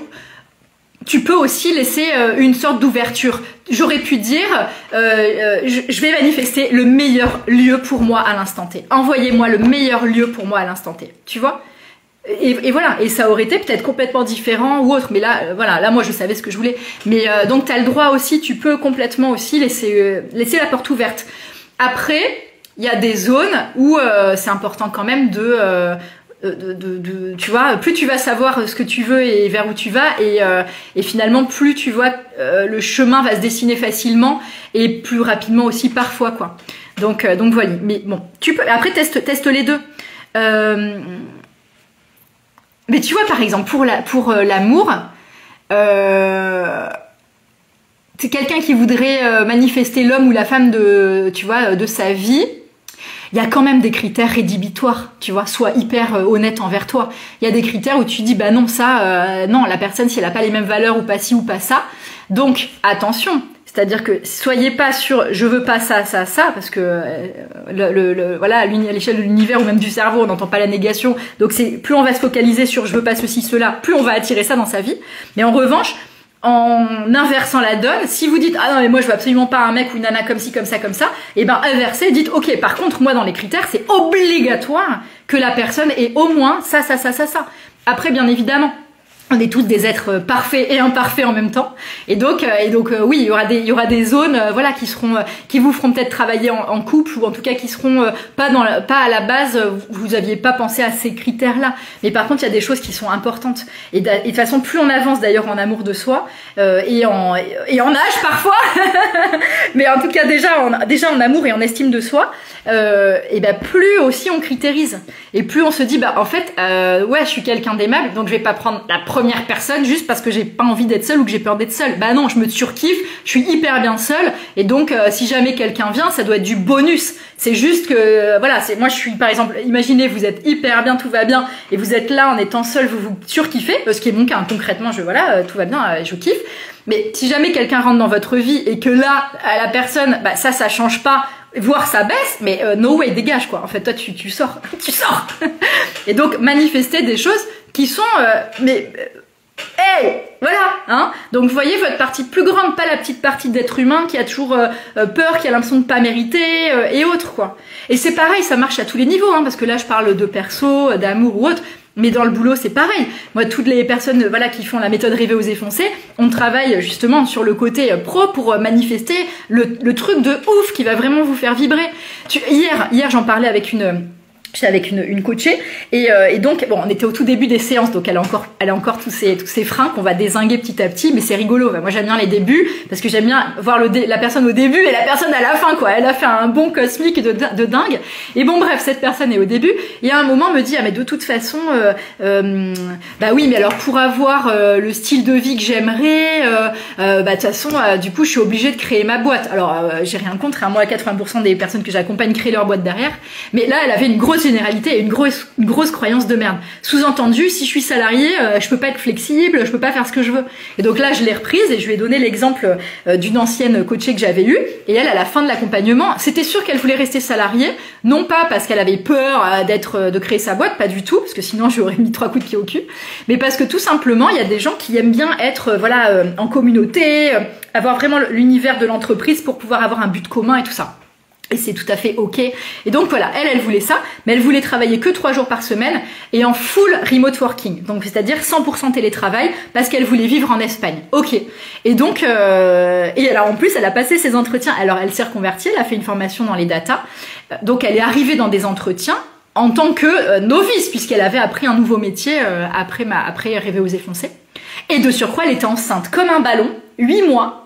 tu peux aussi laisser une sorte d'ouverture. J'aurais pu dire, je vais manifester le meilleur lieu pour moi à l'instant T. Envoyez-moi le meilleur lieu pour moi à l'instant T. Tu vois ? Et voilà, et ça aurait été peut-être complètement différent ou autre, mais là, voilà, là moi je savais ce que je voulais. Mais donc t'as le droit aussi, tu peux complètement aussi laisser la porte ouverte. Après, il y a des zones où c'est important quand même tu vois, plus tu vas savoir ce que tu veux et vers où tu vas, et finalement plus tu vois le chemin va se dessiner facilement et plus rapidement aussi parfois, quoi. Donc voilà. Mais bon, tu peux. Après teste les deux. Mais tu vois, par exemple, pour l'amour, c'est quelqu'un qui voudrait manifester l'homme ou la femme de sa vie. Il y a quand même des critères rédhibitoires, tu vois, sois hyper honnête envers toi. Il y a des critères où tu dis, bah non, ça, non, la personne, si elle n'a pas les mêmes valeurs ou pas ci ou pas ça. Donc, attention. C'est-à-dire que soyez pas sûr, je veux pas ça, parce que voilà, à l'échelle de l'univers ou même du cerveau, on n'entend pas la négation. Donc c'est plus on va se focaliser sur je veux pas ceci, cela, plus on va attirer ça dans sa vie. Mais en revanche, en inversant la donne, si vous dites ah non mais moi je veux absolument pas un mec ou une nana comme ci, comme ça, et ben inversez, dites ok par contre moi dans les critères c'est obligatoire que la personne ait au moins ça. Après bien évidemment. On est tous des êtres parfaits et imparfaits en même temps, et donc oui, il y aura des zones, voilà, qui vous feront peut-être travailler en couple, ou en tout cas qui seront pas à la base, vous aviez pas pensé à ces critères-là. Mais par contre, il y a des choses qui sont importantes. Et de toute façon, plus on avance d'ailleurs en amour de soi et en âge parfois, mais en tout cas déjà en amour et en estime de soi, et ben plus aussi on critérise et plus on se dit bah en fait ouais je suis quelqu'un d'aimable, donc je vais pas prendre la première personne juste parce que j'ai pas envie d'être seule ou que j'ai peur d'être seule. Bah non, je me surkiffe, je suis hyper bien seule, et donc si jamais quelqu'un vient, ça doit être du bonus. C'est juste que voilà, moi je suis par exemple, imaginez vous êtes hyper bien, tout va bien, et vous êtes là en étant seule, vous surkiffez, ce qui est mon cas, hein, concrètement, tout va bien, je kiffe. Mais si jamais quelqu'un rentre dans votre vie et que là, à la personne, bah ça change pas, voire ça baisse, mais no way, dégage quoi. En fait, toi tu sors, tu sors. Et donc manifester des choses qui sont, hey, voilà, hein. Donc vous voyez votre partie plus grande, pas la petite partie d'être humain qui a toujours peur, qui a l'impression de pas mériter et autres quoi. Et c'est pareil, ça marche à tous les niveaux, hein, parce que là je parle de perso, d'amour ou autre. Mais dans le boulot, c'est pareil. Moi, toutes les personnes, voilà, qui font la méthode rêver aux effondrés, on travaille justement sur le côté pro pour manifester le truc de ouf qui va vraiment vous faire vibrer. Hier, j'en parlais avec une J'étais avec une coachée et donc bon, on était au tout début des séances, donc elle a encore tous ces freins qu'on va dézinguer petit à petit, mais c'est rigolo. Moi j'aime bien les débuts parce que j'aime bien voir la personne au début et la personne à la fin, quoi. Elle a fait un bond cosmique de dingue. Et bon bref, cette personne est au début et à un moment me dit mais de toute façon bah oui, mais alors pour avoir le style de vie que j'aimerais, bah de toute façon du coup je suis obligée de créer ma boîte. Alors j'ai rien contre, moi 80% des personnes que j'accompagne créent leur boîte derrière, mais là elle avait une grosse généralité et une grosse croyance de merde. Sous-entendu, si je suis salariée, je peux pas être flexible, je peux pas faire ce que je veux. Et donc là, je l'ai reprise et je lui ai donné l'exemple d'une ancienne coachée que j'avais eue. Et elle, à la fin de l'accompagnement, c'était sûr qu'elle voulait rester salariée, non pas parce qu'elle avait peur de créer sa boîte, pas du tout, parce que sinon j'aurais mis 3 coups de pied au cul, mais parce que tout simplement, il y a des gens qui aiment bien être en communauté, avoir vraiment l'univers de l'entreprise pour pouvoir avoir un but commun et tout ça. Et c'est tout à fait ok. Et donc voilà, elle voulait ça, mais elle voulait travailler que 3 jours par semaine et en full remote working. Donc c'est-à-dire 100% télétravail parce qu'elle voulait vivre en Espagne. Ok. Et donc, et alors en plus, elle a passé ses entretiens. Alors elle s'est reconvertie, elle a fait une formation dans les data. Donc elle est arrivée dans des entretiens en tant que novice puisqu'elle avait appris un nouveau métier après Rêver Oser Foncer. Et de surcroît, elle était enceinte comme un ballon, 8 mois.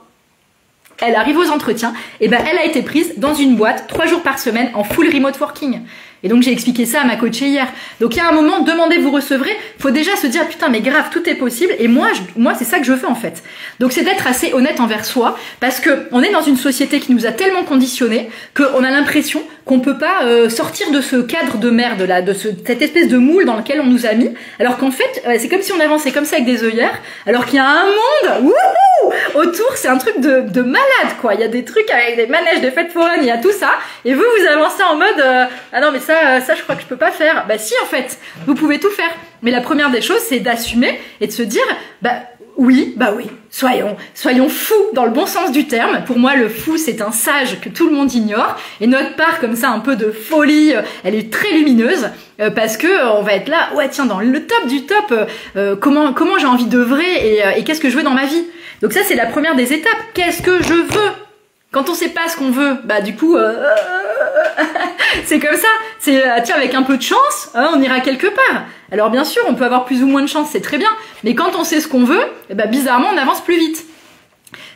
Elle arrive aux entretiens, et ben elle a été prise dans une boîte 3 jours par semaine en full remote working. Et donc j'ai expliqué ça à ma coachée hier. Donc il y a un moment, demandez, vous recevrez, faut déjà se dire putain mais grave, tout est possible et moi c'est ça que je veux en fait. Donc c'est d'être assez honnête envers soi parce que on est dans une société qui nous a tellement conditionnés qu'on a l'impression qu'on peut pas sortir de ce cadre de merde là, cette espèce de moule dans lequel on nous a mis, alors qu'en fait c'est comme si on avançait comme ça avec des œillères, alors qu'il y a un monde wouhou autour, c'est un truc de malade quoi. Il y a des trucs avec des manèges de fêtes foraines, il y a tout ça, et vous avancez en mode ah non mais ça je crois que je peux pas faire. Bah si en fait, vous pouvez tout faire. Mais la première des choses, c'est d'assumer et de se dire bah oui, soyons fous dans le bon sens du terme. Pour moi, le fou, c'est un sage que tout le monde ignore. Et notre part comme ça, un peu de folie, elle est très lumineuse parce que on va être là, ouais tiens, dans le top du top, comment j'ai envie d'œuvrer et qu'est-ce que je veux dans ma vie. Donc ça, c'est la première des étapes. Qu'est-ce que je veux? Quand on sait pas ce qu'on veut, bah du coup, c'est comme ça. C'est tiens, avec un peu de chance, on ira quelque part. Alors bien sûr, on peut avoir plus ou moins de chance, c'est très bien. Mais quand on sait ce qu'on veut, bah, bizarrement, on avance plus vite.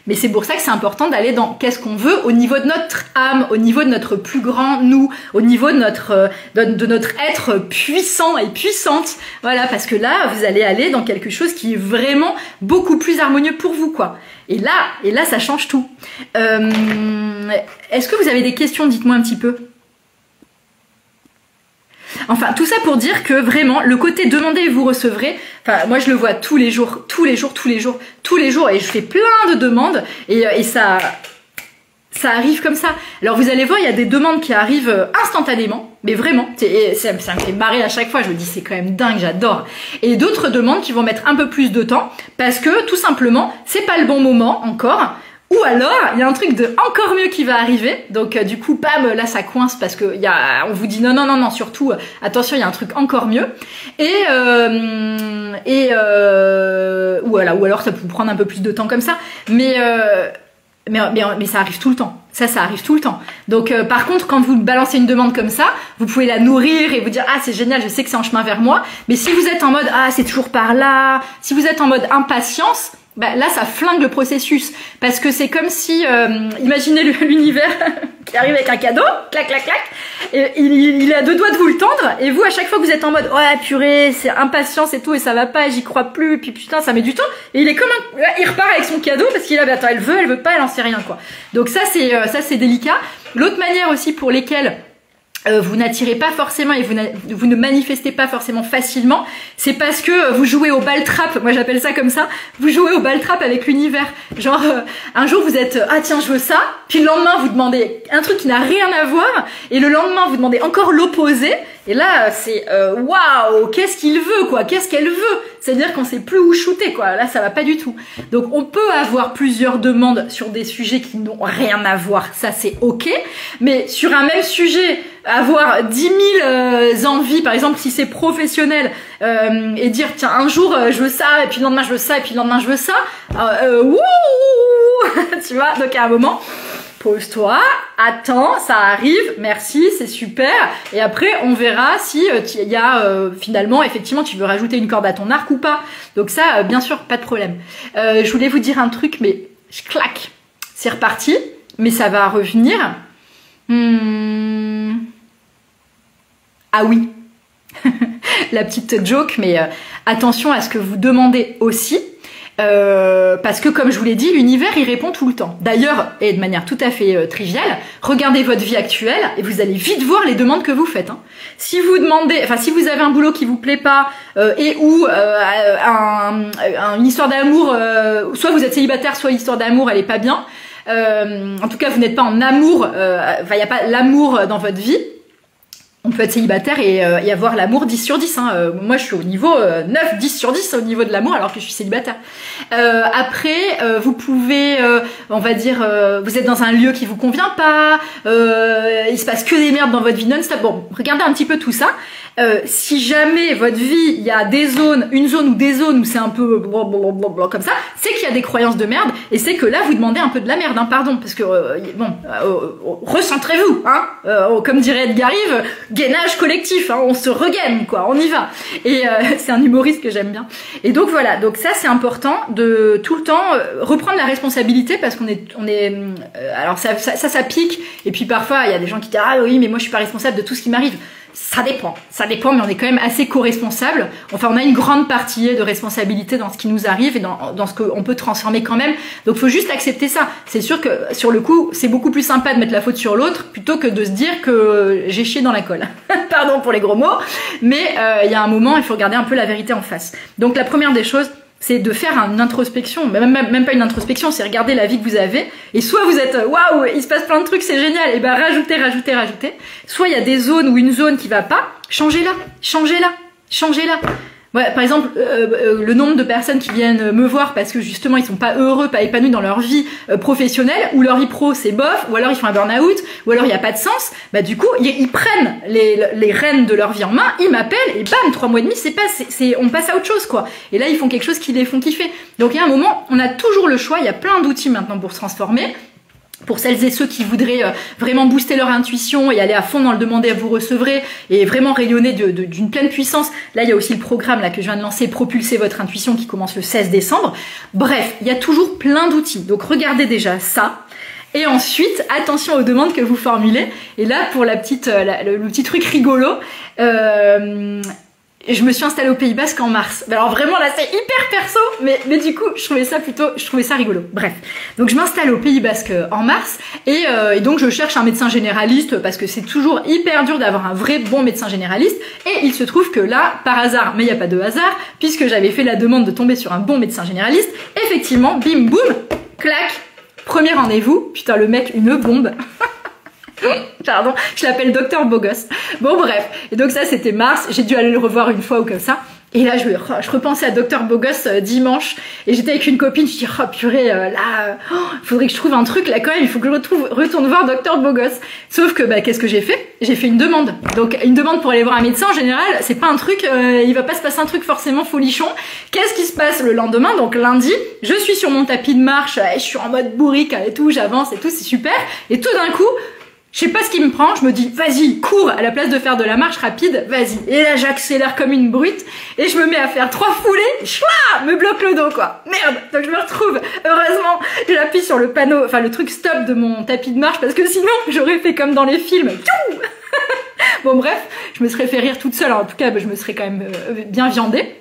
Mais c'est pour ça que c'est important d'aller dans qu'est-ce qu'on veut au niveau de notre âme, au niveau de notre plus grand nous, au niveau de notre être puissant et puissante. Voilà, parce que là, vous allez aller dans quelque chose qui est vraiment beaucoup plus harmonieux pour vous, quoi. Et là, ça change tout. Est-ce que vous avez des questions? Dites-moi un petit peu. Enfin, tout ça pour dire que vraiment, le côté demandez et vous recevrez, enfin, moi je le vois tous les jours, et je fais plein de demandes, et ça arrive comme ça. Alors vous allez voir, il y a des demandes qui arrivent instantanément, mais vraiment, ça me fait marrer à chaque fois, je me dis c'est quand même dingue, j'adore. Et d'autres demandes qui vont mettre un peu plus de temps, parce que tout simplement, c'est pas le bon moment encore. Ou alors, il y a un truc de encore mieux qui va arriver. Donc du coup, bam, là ça coince parce que on vous dit non, surtout attention, il y a un truc encore mieux. Ou alors ça peut vous prendre un peu plus de temps comme ça. Mais ça arrive tout le temps. Ça arrive tout le temps. Donc par contre, quand vous balancez une demande comme ça, vous pouvez la nourrir et vous dire ah c'est génial, je sais que c'est en chemin vers moi. Mais si vous êtes en mode ah c'est toujours par là, si vous êtes en mode impatience, bah là ça flingue le processus parce que c'est comme si imaginez l'univers qui arrive avec un cadeau, clac clac clac, et il est à 2 doigts de vous le tendre et vous à chaque fois que vous êtes en mode ouais purée c'est impatience et tout et ça va pas, j'y crois plus et puis putain ça met du temps et il est comme il repart avec son cadeau parce qu'il a attends elle veut pas, elle en sait rien quoi. Donc ça c'est délicat. L'autre manière aussi pour lesquelles vous n'attirez pas forcément et vous ne manifestez pas forcément facilement, c'est parce que vous jouez au ball trap, moi j'appelle ça comme ça, vous jouez au ball trap avec l'univers. Genre un jour vous êtes ah tiens je veux ça, puis le lendemain vous demandez un truc qui n'a rien à voir et le lendemain vous demandez encore l'opposé et là c'est waouh, qu'est-ce qu'il veut quoi, qu'est-ce qu'elle veut, c'est-à-dire qu'on sait plus où shooter quoi, là ça va pas du tout. Donc on peut avoir plusieurs demandes sur des sujets qui n'ont rien à voir, ça c'est ok, mais sur un même sujet avoir 10 000 envies, par exemple si c'est professionnel, et dire tiens un jour je veux ça et puis le lendemain je veux ça et puis le lendemain je veux ça, wouh tu vois, donc à un moment pose-toi, attends, ça arrive, merci, c'est super. Et après, on verra si il y a finalement, effectivement, tu veux rajouter une corde à ton arc ou pas. Donc ça, bien sûr, pas de problème. Je voulais vous dire un truc, mais je claque. C'est reparti, mais ça va revenir. Ah oui, la petite joke, mais attention à ce que vous demandez aussi. Parce que comme je vous l'ai dit, l'univers il répond tout le temps. D'ailleurs, et de manière tout à fait triviale, regardez votre vie actuelle et vous allez vite voir les demandes que vous faites. Hein. Si vous demandez, enfin si vous avez un boulot qui vous plaît pas et ou une histoire d'amour, soit vous êtes célibataire, soit l'histoire d'amour elle est pas bien. En tout cas, vous n'êtes pas en amour. Enfin, il y a pas l'amour dans votre vie. On peut être célibataire et avoir l'amour 10 sur 10. Hein. Moi, je suis au niveau 9, 10 sur 10 au niveau de l'amour alors que je suis célibataire. Après, vous pouvez, on va dire, vous êtes dans un lieu qui vous convient pas, il se passe que des merdes dans votre vie non-stop. Bon, regardez un petit peu tout ça. Si jamais votre vie, il y a des zones, une zone ou des zones où c'est un peu blablabla comme ça, c'est qu'il y a des croyances de merde et c'est que là, vous demandez un peu de la merde, hein, pardon, parce que, recentrez-vous, hein, comme dirait Edgar Rive, gainage collectif, hein, on se regaine, quoi, on y va. Et c'est un humoriste que j'aime bien. Et donc voilà, donc ça c'est important de tout le temps reprendre la responsabilité parce qu'on est, alors ça pique. Et puis parfois il y a des gens qui disent ah oui mais moi je suis pas responsable de tout ce qui m'arrive. Ça dépend, mais on est quand même assez co-responsable. Enfin, on a une grande partie de responsabilité dans ce qui nous arrive et dans ce qu'on peut transformer quand même. Donc, faut juste accepter ça. C'est sûr que, sur le coup, c'est beaucoup plus sympa de mettre la faute sur l'autre plutôt que de se dire que j'ai chié dans la colle. Pardon pour les gros mots, mais il y a un moment, il faut regarder un peu la vérité en face. Donc, la première des choses, c'est de faire une introspection, même pas une introspection, c'est regarder la vie que vous avez. Et soit vous êtes waouh, il se passe plein de trucs, c'est génial, et ben rajoutez. Soit il y a des zones ou une zone qui va pas, changez-la. Ouais, par exemple, le nombre de personnes qui viennent me voir parce que justement ils sont pas heureux, pas épanouis dans leur vie professionnelle, ou leur vie pro c'est bof, ou alors ils font un burn-out, ou alors il y a pas de sens, bah du coup ils prennent les rênes de leur vie en main, ils m'appellent et bam, 3 mois et demi on passe à autre chose quoi. Et là ils font quelque chose qui les font kiffer. Donc il y a un moment, on a toujours le choix, il y a plein d'outils maintenant pour se transformer. Pour celles et ceux qui voudraient vraiment booster leur intuition et aller à fond dans le demander à vous recevrez et vraiment rayonner d'une pleine puissance, là il y a aussi le programme là que je viens de lancer, Propulser votre intuition, qui commence le 16 décembre. Bref, il y a toujours plein d'outils. Donc regardez déjà ça. Et ensuite, attention aux demandes que vous formulez. Et là, pour le petit truc rigolo, je me suis installée au Pays Basque en mars. Alors vraiment là c'est hyper perso, mais du coup je trouvais ça rigolo. Bref, donc je m'installe au Pays Basque en mars et donc je cherche un médecin généraliste parce que c'est toujours hyper dur d'avoir un vrai bon médecin généraliste. Et il se trouve que là, par hasard, mais il n'y a pas de hasard, puisque j'avais fait la demande de tomber sur un bon médecin généraliste, effectivement, bim boum, clac, premier rendez-vous. Putain le mec, une bombe. Pardon, je l'appelle Docteur Bogos. Bon bref, et donc ça c'était mars, j'ai dû aller le revoir une fois ou comme ça. Et là je repensais à Docteur Bogos dimanche et j'étais avec une copine, je dis oh purée là, faudrait que je trouve un truc là quand même, il faut que je retourne voir Docteur Bogos. Sauf que bah qu'est-ce que j'ai fait? J'ai fait une demande. Donc une demande pour aller voir un médecin en général, c'est pas un truc, il va pas se passer un truc forcément folichon. Qu'est-ce qui se passe le lendemain? Donc lundi, je suis sur mon tapis de marche, je suis en mode bourrique et tout, j'avance et tout, c'est super. Et tout d'un coup, je sais pas ce qui me prend, je me dis, vas-y, cours, à la place de faire de la marche rapide, vas-y. Et là, j'accélère comme une brute, et je me mets à faire 3 foulées, chouah, me bloque le dos, quoi. Merde! Donc je me retrouve, heureusement, j'appuie sur le panneau, enfin le truc stop de mon tapis de marche, parce que sinon, j'aurais fait comme dans les films. Bon bref, je me serais fait rire toute seule, en tout cas, je me serais quand même bien viandée.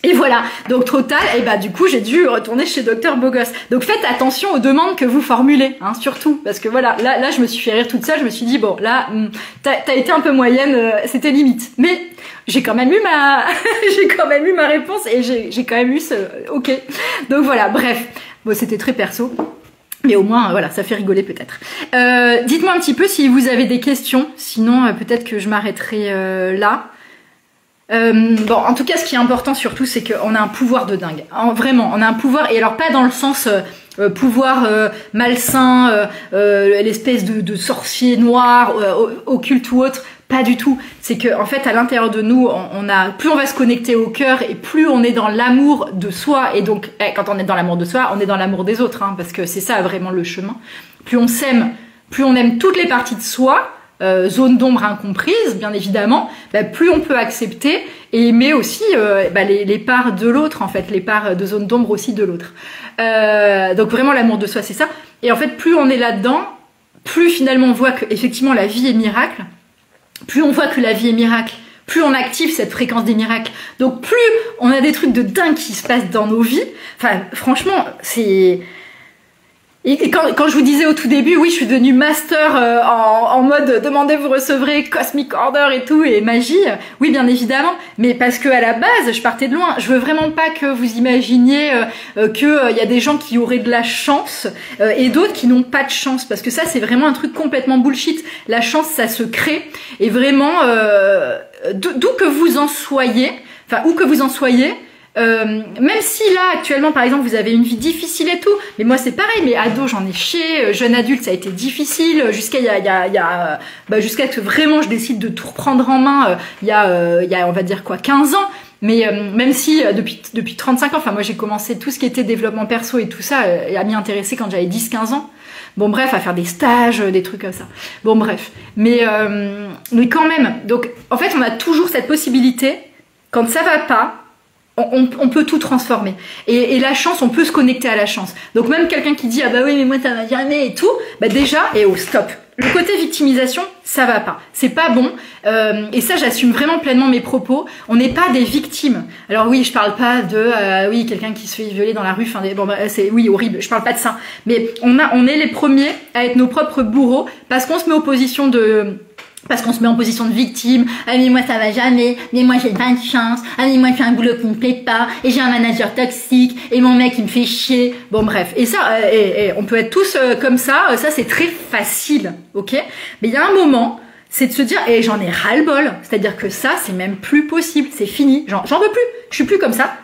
Et voilà, donc total, et bah du coup j'ai dû retourner chez Docteur Bogos. Donc faites attention aux demandes que vous formulez, hein, surtout, parce que voilà, là je me suis fait rire toute seule, je me suis dit bon là, t'as été un peu moyenne, c'était limite. Mais j'ai quand même eu ma réponse et j'ai quand même eu ce ok. Donc voilà, bref, bon c'était très perso. Mais au moins, voilà, ça fait rigoler peut-être. Dites-moi un petit peu si vous avez des questions, sinon peut-être que je m'arrêterai là. Bon, en tout cas, ce qui est important surtout, c'est qu'on a un pouvoir de dingue. Vraiment, on a un pouvoir, et alors pas dans le sens pouvoir malsain, l'espèce de sorcier noir, occulte ou autre. Pas du tout. C'est que en fait, à l'intérieur de nous, plus on va se connecter au cœur et plus on est dans l'amour de soi. Et donc, quand on est dans l'amour de soi, on est dans l'amour des autres, hein, parce que c'est ça vraiment le chemin. Plus on s'aime, plus on aime toutes les parties de soi, zone d'ombre incomprise, bien évidemment, plus on peut accepter et aimer aussi les parts de l'autre, en fait, les parts de zone d'ombre aussi de l'autre. Donc vraiment, l'amour de soi, c'est ça. Et en fait, plus on est là-dedans, plus finalement on voit que effectivement la vie est miracle, plus on voit que la vie est miracle, plus on active cette fréquence des miracles. Donc plus on a des trucs de dingue qui se passent dans nos vies. Enfin, franchement, c'est... Et quand je vous disais au tout début, oui, je suis devenue master en mode demandez, vous recevrez, cosmic order et tout, et magie, oui, bien évidemment, mais parce que à la base, je partais de loin. Je veux vraiment pas que vous imaginiez qu'il y a des gens qui auraient de la chance et d'autres qui n'ont pas de chance, parce que ça, c'est vraiment un truc complètement bullshit. La chance, ça se crée, et vraiment, d'où que vous en soyez, enfin, où que vous en soyez, même si là actuellement par exemple vous avez une vie difficile et tout, mais moi c'est pareil, mais ado j'en ai chié, jeune adulte ça a été difficile, jusqu'à jusqu'à que vraiment je décide de tout reprendre en main il y a on va dire quoi 15 ans. Mais même si depuis 35 ans, enfin moi j'ai commencé tout ce qui était développement perso et tout ça à m'y intéresser quand j'avais 10-15 ans. Bon bref, à faire des stages, des trucs comme ça. Bon bref, mais quand même. Donc en fait on a toujours cette possibilité, quand ça va pas, on peut tout transformer. Et la chance, on peut se connecter à la chance. Donc même quelqu'un qui dit ah bah oui mais moi ça va jamais et tout, déjà stop. Le côté victimisation, ça va pas. C'est pas bon. Et ça, j'assume vraiment pleinement mes propos. On n'est pas des victimes. Alors oui, je parle pas de quelqu'un qui se fait violer dans la rue. Enfin, c'est horrible. Je parle pas de ça. Mais on est les premiers à être nos propres bourreaux parce qu'on se met en position de victime. Ah mais moi ça va jamais, mais moi j'ai pas de chance, ah mais moi je fais un boulot qui me plaît pas, et j'ai un manager toxique, et mon mec il me fait chier. Bon bref, et ça, on peut être tous comme ça c'est très facile, ok. Mais il y a un moment, c'est de se dire, j'en ai ras-le-bol, c'est-à-dire que ça c'est même plus possible, c'est fini, j'en veux plus, je suis plus comme ça.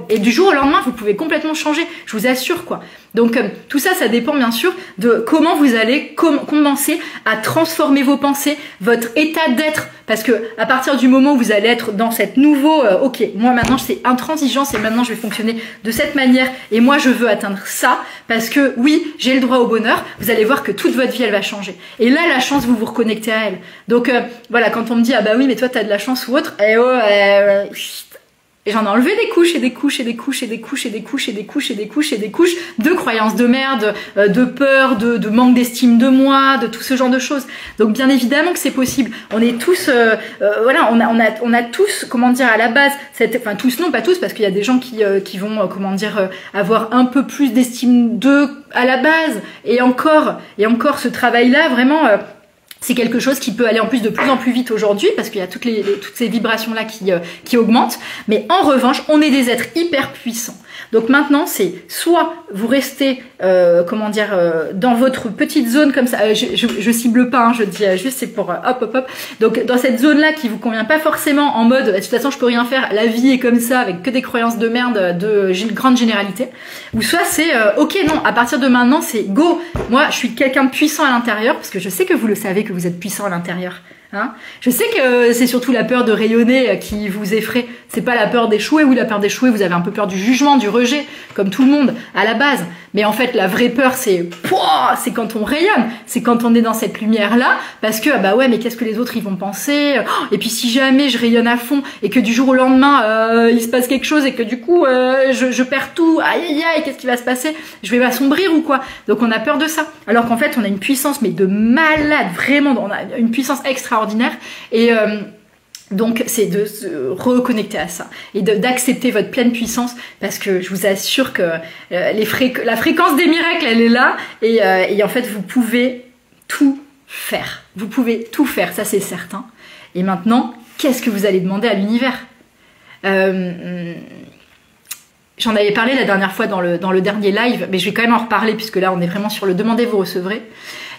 Et du jour au lendemain vous pouvez complètement changer, je vous assure quoi. Donc tout ça, ça dépend bien sûr de comment vous allez commencer à transformer vos pensées, votre état d'être, parce que à partir du moment où vous allez être dans cette nouveau, ok, moi maintenant c'est intransigeance et maintenant je vais fonctionner de cette manière et moi je veux atteindre ça parce que oui, j'ai le droit au bonheur. Vous allez voir que toute votre vie elle va changer. Et là la chance, vous vous reconnectez à elle. Donc voilà, quand on me dit ah bah oui mais toi t'as de la chance ou autre, et j'en ai enlevé des couches et des couches et des couches et des couches et des couches et des couches et des couches et des couches de croyances de merde, de peur, de manque d'estime de moi, de tout ce genre de choses. Donc bien évidemment que c'est possible. On est tous, on a tous, comment dire, à la base, enfin tous non, pas tous, parce qu'il y a des gens qui vont, avoir un peu plus d'estime d'eux à la base. Et encore ce travail-là, vraiment. C'est quelque chose qui peut aller en plus de plus en plus vite aujourd'hui parce qu'il y a toutes ces vibrations-là qui augmentent. Mais en revanche, on est des êtres hyper puissants. Donc maintenant, c'est soit vous restez, dans votre petite zone comme ça. Je cible pas, hein, je dis juste c'est pour hop. Donc dans cette zone-là qui vous convient pas forcément en mode de toute façon je peux rien faire, la vie est comme ça avec que des croyances de merde de grande généralité. Ou soit c'est ok non, à partir de maintenant c'est go. Moi je suis quelqu'un de puissant à l'intérieur parce que je sais que vous le savez que vous êtes puissant à l'intérieur. Hein, je sais que c'est surtout la peur de rayonner qui vous effraie. C'est pas la peur d'échouer. Oui, la peur d'échouer, vous avez un peu peur du jugement, du rejet, comme tout le monde à la base. Mais en fait, la vraie peur, c'est quand on rayonne, c'est quand on est dans cette lumière-là, parce que bah ouais, mais qu'est-ce que les autres ils vont penser? Et puis si jamais je rayonne à fond et que du jour au lendemain il se passe quelque chose et que du coup je perds tout, aïe, qu'est-ce qui va se passer? Je vais m'assombrir ou quoi? Donc on a peur de ça. Alors qu'en fait, on a une puissance mais de malade, vraiment, on a une puissance extraordinaire et donc c'est de se reconnecter à ça et d'accepter votre pleine puissance parce que je vous assure que la fréquence des miracles elle est là et en fait vous pouvez tout faire. Vous pouvez tout faire, ça c'est certain. Et maintenant, qu'est-ce que vous allez demander à l'univers? J'en avais parlé la dernière fois dans le dernier live, mais je vais quand même en reparler puisque là on est vraiment sur le demandez, vous recevrez.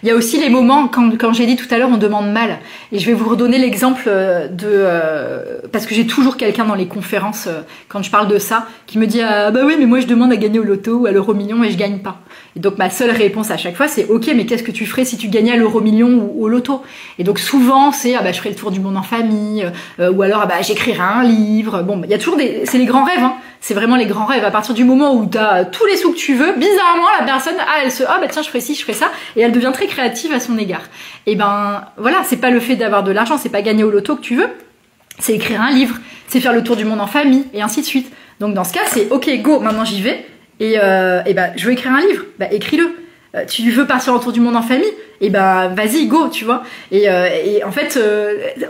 Il y a aussi les moments, quand j'ai dit tout à l'heure, on demande mal. Et je vais vous redonner l'exemple parce que j'ai toujours quelqu'un dans les conférences, quand je parle de ça, qui me dit ah bah oui, mais moi je demande à gagner au loto ou à l'euro-million et je gagne pas. Et donc ma seule réponse à chaque fois, c'est ok, mais qu'est-ce que tu ferais si tu gagnais à l'euro-million ou au loto? Et donc souvent, c'est ah bah je ferais le tour du monde en famille, ou alors ah bah j'écrirais un livre. Bon, il y a toujours c'est les grands rêves, hein. C'est vraiment les grands rêves. À partir du moment où tu as tous les sous que tu veux, bizarrement la personne, elle se bah tiens, je ferais ci, je ferais ça, et elle devient très créative à son égard. Et ben voilà, c'est pas le fait d'avoir de l'argent, c'est pas gagner au loto que tu veux, c'est écrire un livre, c'est faire le tour du monde en famille, et ainsi de suite. Donc dans ce cas, c'est ok, go, maintenant j'y vais, et ben je veux écrire un livre, bah écris-le. Tu veux partir en tour du monde en famille, et ben vas-y, go, tu vois. Et en fait,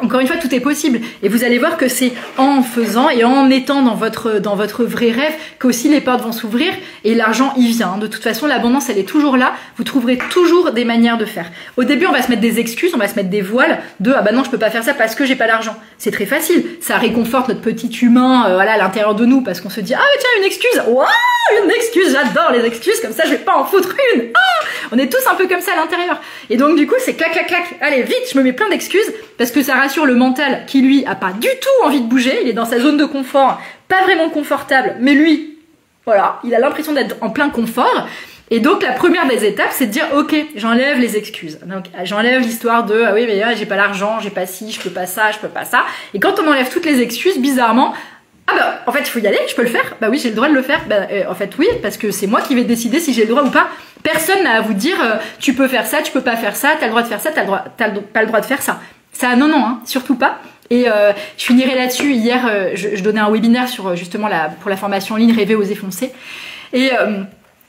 encore une fois, tout est possible. Et vous allez voir que c'est en faisant et en étant dans votre vrai rêve qu'aussi les portes vont s'ouvrir et l'argent y vient. De toute façon, l'abondance, elle est toujours là. Vous trouverez toujours des manières de faire. Au début, on va se mettre des excuses, on va se mettre des voiles de ah bah non, je peux pas faire ça parce que j'ai pas l'argent. C'est très facile. Ça réconforte notre petit humain, voilà, à l'intérieur de nous, parce qu'on se dit ah mais tiens, une excuse, waouh, une excuse, j'adore les excuses, comme ça je vais pas en foutre une. On est tous un peu comme ça à l'intérieur. Et donc du coup c'est clac clac clac, allez vite, je me mets plein d'excuses, parce que ça rassure le mental qui lui a pas du tout envie de bouger, il est dans sa zone de confort, pas vraiment confortable, mais lui, voilà, il a l'impression d'être en plein confort. Et donc la première des étapes, c'est de dire ok, j'enlève les excuses. Donc j'enlève l'histoire de ah oui mais j'ai pas l'argent, j'ai pas ci, je peux pas ça, je peux pas ça. Et quand on enlève toutes les excuses, bizarrement, ah bah en fait il faut y aller, je peux le faire. Bah oui, j'ai le droit de le faire. Bah en fait oui, parce que c'est moi qui vais décider si j'ai le droit ou pas. Personne n'a à vous dire tu peux faire ça, tu peux pas faire ça, t'as le droit de faire ça, t'as pas le droit de faire ça. Ça non hein, surtout pas. Et je finirai là-dessus. Hier, je donnais un webinaire sur justement pour la formation en ligne Rêver, oser, foncer. Et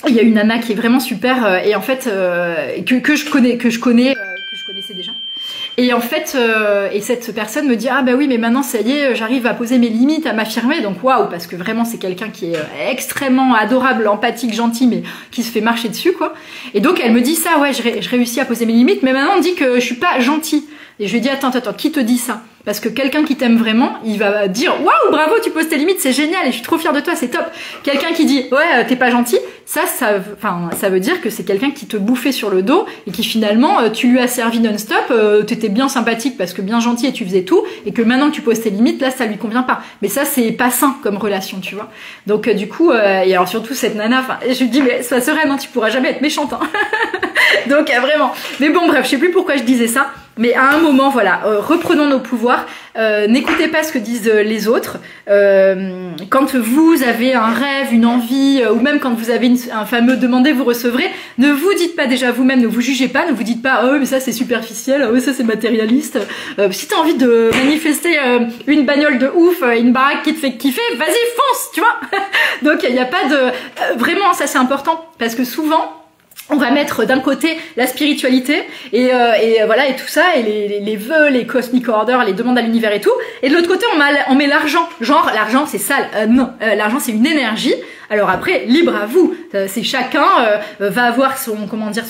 il y a une nana qui est vraiment super et en fait que je connaissais déjà. Et en fait, et cette personne me dit ah bah oui mais maintenant ça y est, j'arrive à poser mes limites, à m'affirmer, donc waouh, parce que vraiment c'est quelqu'un qui est extrêmement adorable, empathique, gentil, mais qui se fait marcher dessus quoi. Et donc elle me dit ça, ouais, je réussis à poser mes limites, mais maintenant on me dit que je suis pas gentille. Et je lui dis attends, qui te dit ça? Parce que quelqu'un qui t'aime vraiment, il va dire waouh, bravo, tu poses tes limites, c'est génial et je suis trop fière de toi, c'est top. Quelqu'un qui dit ouais, t'es pas gentil, ça veut dire que c'est quelqu'un qui te bouffait sur le dos et qui finalement tu lui as servi non-stop, t'étais bien sympathique parce que bien gentil et tu faisais tout, et que maintenant que tu poses tes limites, là ça lui convient pas. Mais ça c'est pas sain comme relation, tu vois. Donc du coup, et alors surtout cette nana, je lui dis mais sois sereine, hein, tu pourras jamais être méchante. Hein. Donc vraiment. Mais bon bref, je sais plus pourquoi je disais ça. Mais à un moment, voilà, reprenons nos pouvoirs, n'écoutez pas ce que disent les autres. Quand vous avez un rêve, une envie, ou même quand vous avez un fameux demandez, vous recevrez, ne vous dites pas déjà vous-même, ne vous jugez pas, ne vous dites pas « Oh, mais ça c'est superficiel, oh, ça c'est matérialiste ». Si t'as envie de manifester une bagnole de ouf, une baraque qui te fait kiffer, vas-y, fonce, tu vois. Donc il n'y a pas de... vraiment, ça c'est important, parce que souvent... on va mettre d'un côté la spiritualité et voilà et tout ça et les vœux, les cosmic orders, les demandes à l'univers et tout, et de l'autre côté on met l'argent, genre l'argent c'est sale, non, l'argent c'est une énergie. Alors après, libre à vous, c'est chacun va avoir son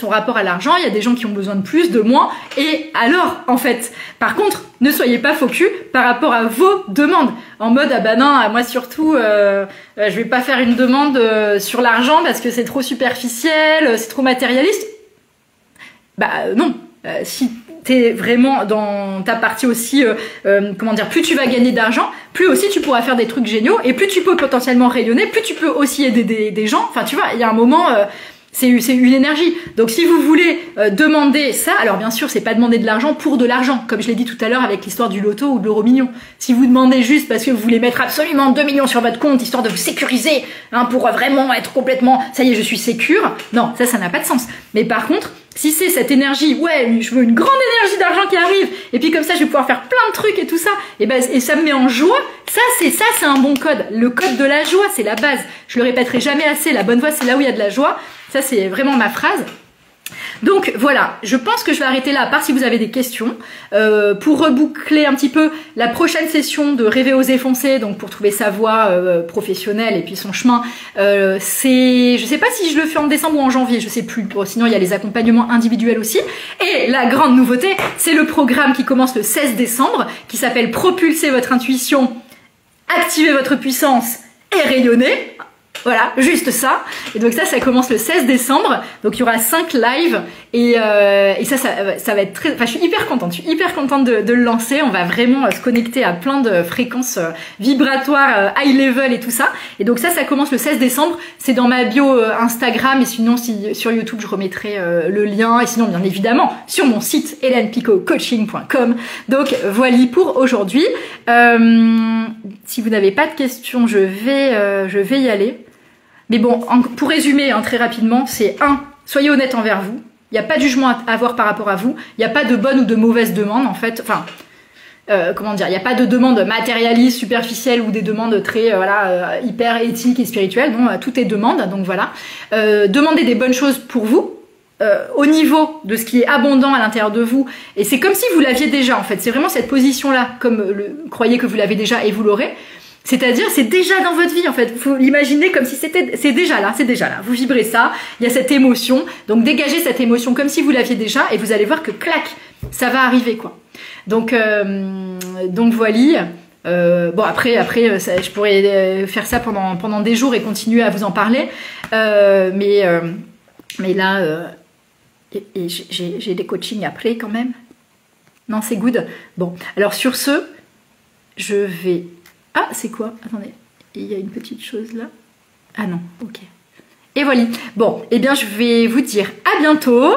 rapport à l'argent. Il y a des gens qui ont besoin de plus, de moins, et alors en fait, par contre, ne soyez pas faux cul par rapport à vos demandes, en mode ah bah non, moi surtout je vais pas faire une demande sur l'argent parce que c'est trop superficiel, c'est trop matérialiste. Bah non, si t'es vraiment dans ta partie aussi, plus tu vas gagner d'argent, plus aussi tu pourras faire des trucs géniaux, et plus tu peux potentiellement rayonner, plus tu peux aussi aider des gens. Enfin tu vois, il y a un moment... c'est une énergie. Donc si vous voulez demander ça, alors bien sûr c'est pas demander de l'argent pour de l'argent, comme je l'ai dit tout à l'heure avec l'histoire du loto ou de l'euro million. Si vous demandez juste parce que vous voulez mettre absolument 2 millions sur votre compte, histoire de vous sécuriser, hein, pour vraiment être complètement, ça y est je suis sécure, non, ça n'a pas de sens. Mais par contre, si c'est cette énergie, ouais, je veux une grande énergie d'argent qui arrive, et puis comme ça je vais pouvoir faire plein de trucs et tout ça, et ça me met en joie, ça c'est un bon code. Le code de la joie, c'est la base. Je le répéterai jamais assez, la bonne voie c'est là où il y a de la joie. Ça c'est vraiment ma phrase. Donc voilà, je pense que je vais arrêter là, à part si vous avez des questions. Pour reboucler un petit peu, la prochaine session de Rêver, oser, foncer, donc pour trouver sa voie professionnelle et puis son chemin, c'est, je sais pas si je le fais en décembre ou en janvier, je sais plus. Bon, sinon il y a les accompagnements individuels aussi. Et la grande nouveauté, c'est le programme qui commence le 16 décembre, qui s'appelle Propulser votre intuition, activer votre puissance et rayonner. Voilà, juste ça. Et donc ça commence le 16 décembre. Donc il y aura 5 lives et ça va être très... Enfin, je suis hyper contente de le lancer. On va vraiment se connecter à plein de fréquences vibratoires, high level et tout ça. Et donc ça commence le 16 décembre. C'est dans ma bio Instagram, et sinon sur YouTube je remettrai le lien. Et sinon bien évidemment sur mon site helenpicocoaching.com. Donc voilà pour aujourd'hui. Si vous n'avez pas de questions, je vais y aller. Mais bon, pour résumer très rapidement, c'est 1. Soyez honnête envers vous. Il n'y a pas de jugement à avoir par rapport à vous. Il n'y a pas de bonne ou de mauvaise demande, en fait. Enfin, comment dire, il n'y a pas de demande matérialiste, superficielle ou des demandes très hyper éthiques et spirituelles. Non, tout est demande, donc voilà. Demandez des bonnes choses pour vous, au niveau de ce qui est abondant à l'intérieur de vous. Et c'est comme si vous l'aviez déjà, en fait. C'est vraiment cette position-là, comme croyez que vous l'avez déjà et vous l'aurez. C'est-à-dire, c'est déjà dans votre vie, en fait. Il faut l'imaginer comme si c'est déjà là, c'est déjà là. Vous vibrez ça, il y a cette émotion. Donc, dégagez cette émotion comme si vous l'aviez déjà et vous allez voir que, clac, ça va arriver, quoi. Donc voilà. Bon, après je pourrais faire ça pendant des jours et continuer à vous en parler. Mais là, j'ai des coachings après, quand même. Non, c'est good. Bon, alors sur ce, je vais... Ah, c'est quoi? Attendez, il y a une petite chose là. Ah non, ok. Et voilà. Bon, eh bien, je vais vous dire à bientôt.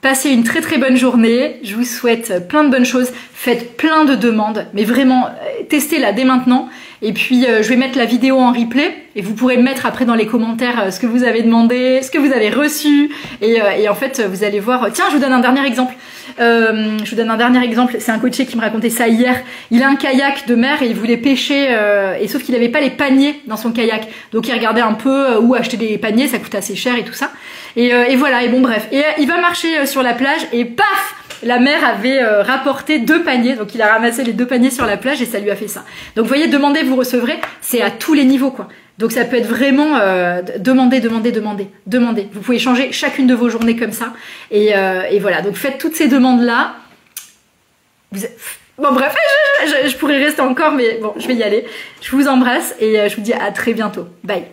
Passez une très très bonne journée. Je vous souhaite plein de bonnes choses. Faites plein de demandes, mais vraiment, testez-la dès maintenant. Et puis, je vais mettre la vidéo en replay et vous pourrez mettre après dans les commentaires ce que vous avez demandé, ce que vous avez reçu. Et en fait, vous allez voir... Tiens, je vous donne un dernier exemple. C'est un coaché qui me racontait ça hier. Il a un kayak de mer et il voulait pêcher, et sauf qu'il n'avait pas les paniers dans son kayak. Donc, il regardait un peu où acheter des paniers, ça coûte assez cher et tout ça. Et voilà, et bon bref. Et il va marcher sur la plage et paf! La mère avait rapporté 2 paniers, donc il a ramassé les 2 paniers sur la plage et ça lui a fait ça. Donc vous voyez, demandez, vous recevrez, c'est à tous les niveaux, quoi. Donc ça peut être vraiment demander. Vous pouvez changer chacune de vos journées comme ça. Et voilà, donc faites toutes ces demandes-là. Bon bref, je pourrais rester encore, mais bon, je vais y aller. Je vous embrasse et je vous dis à très bientôt. Bye.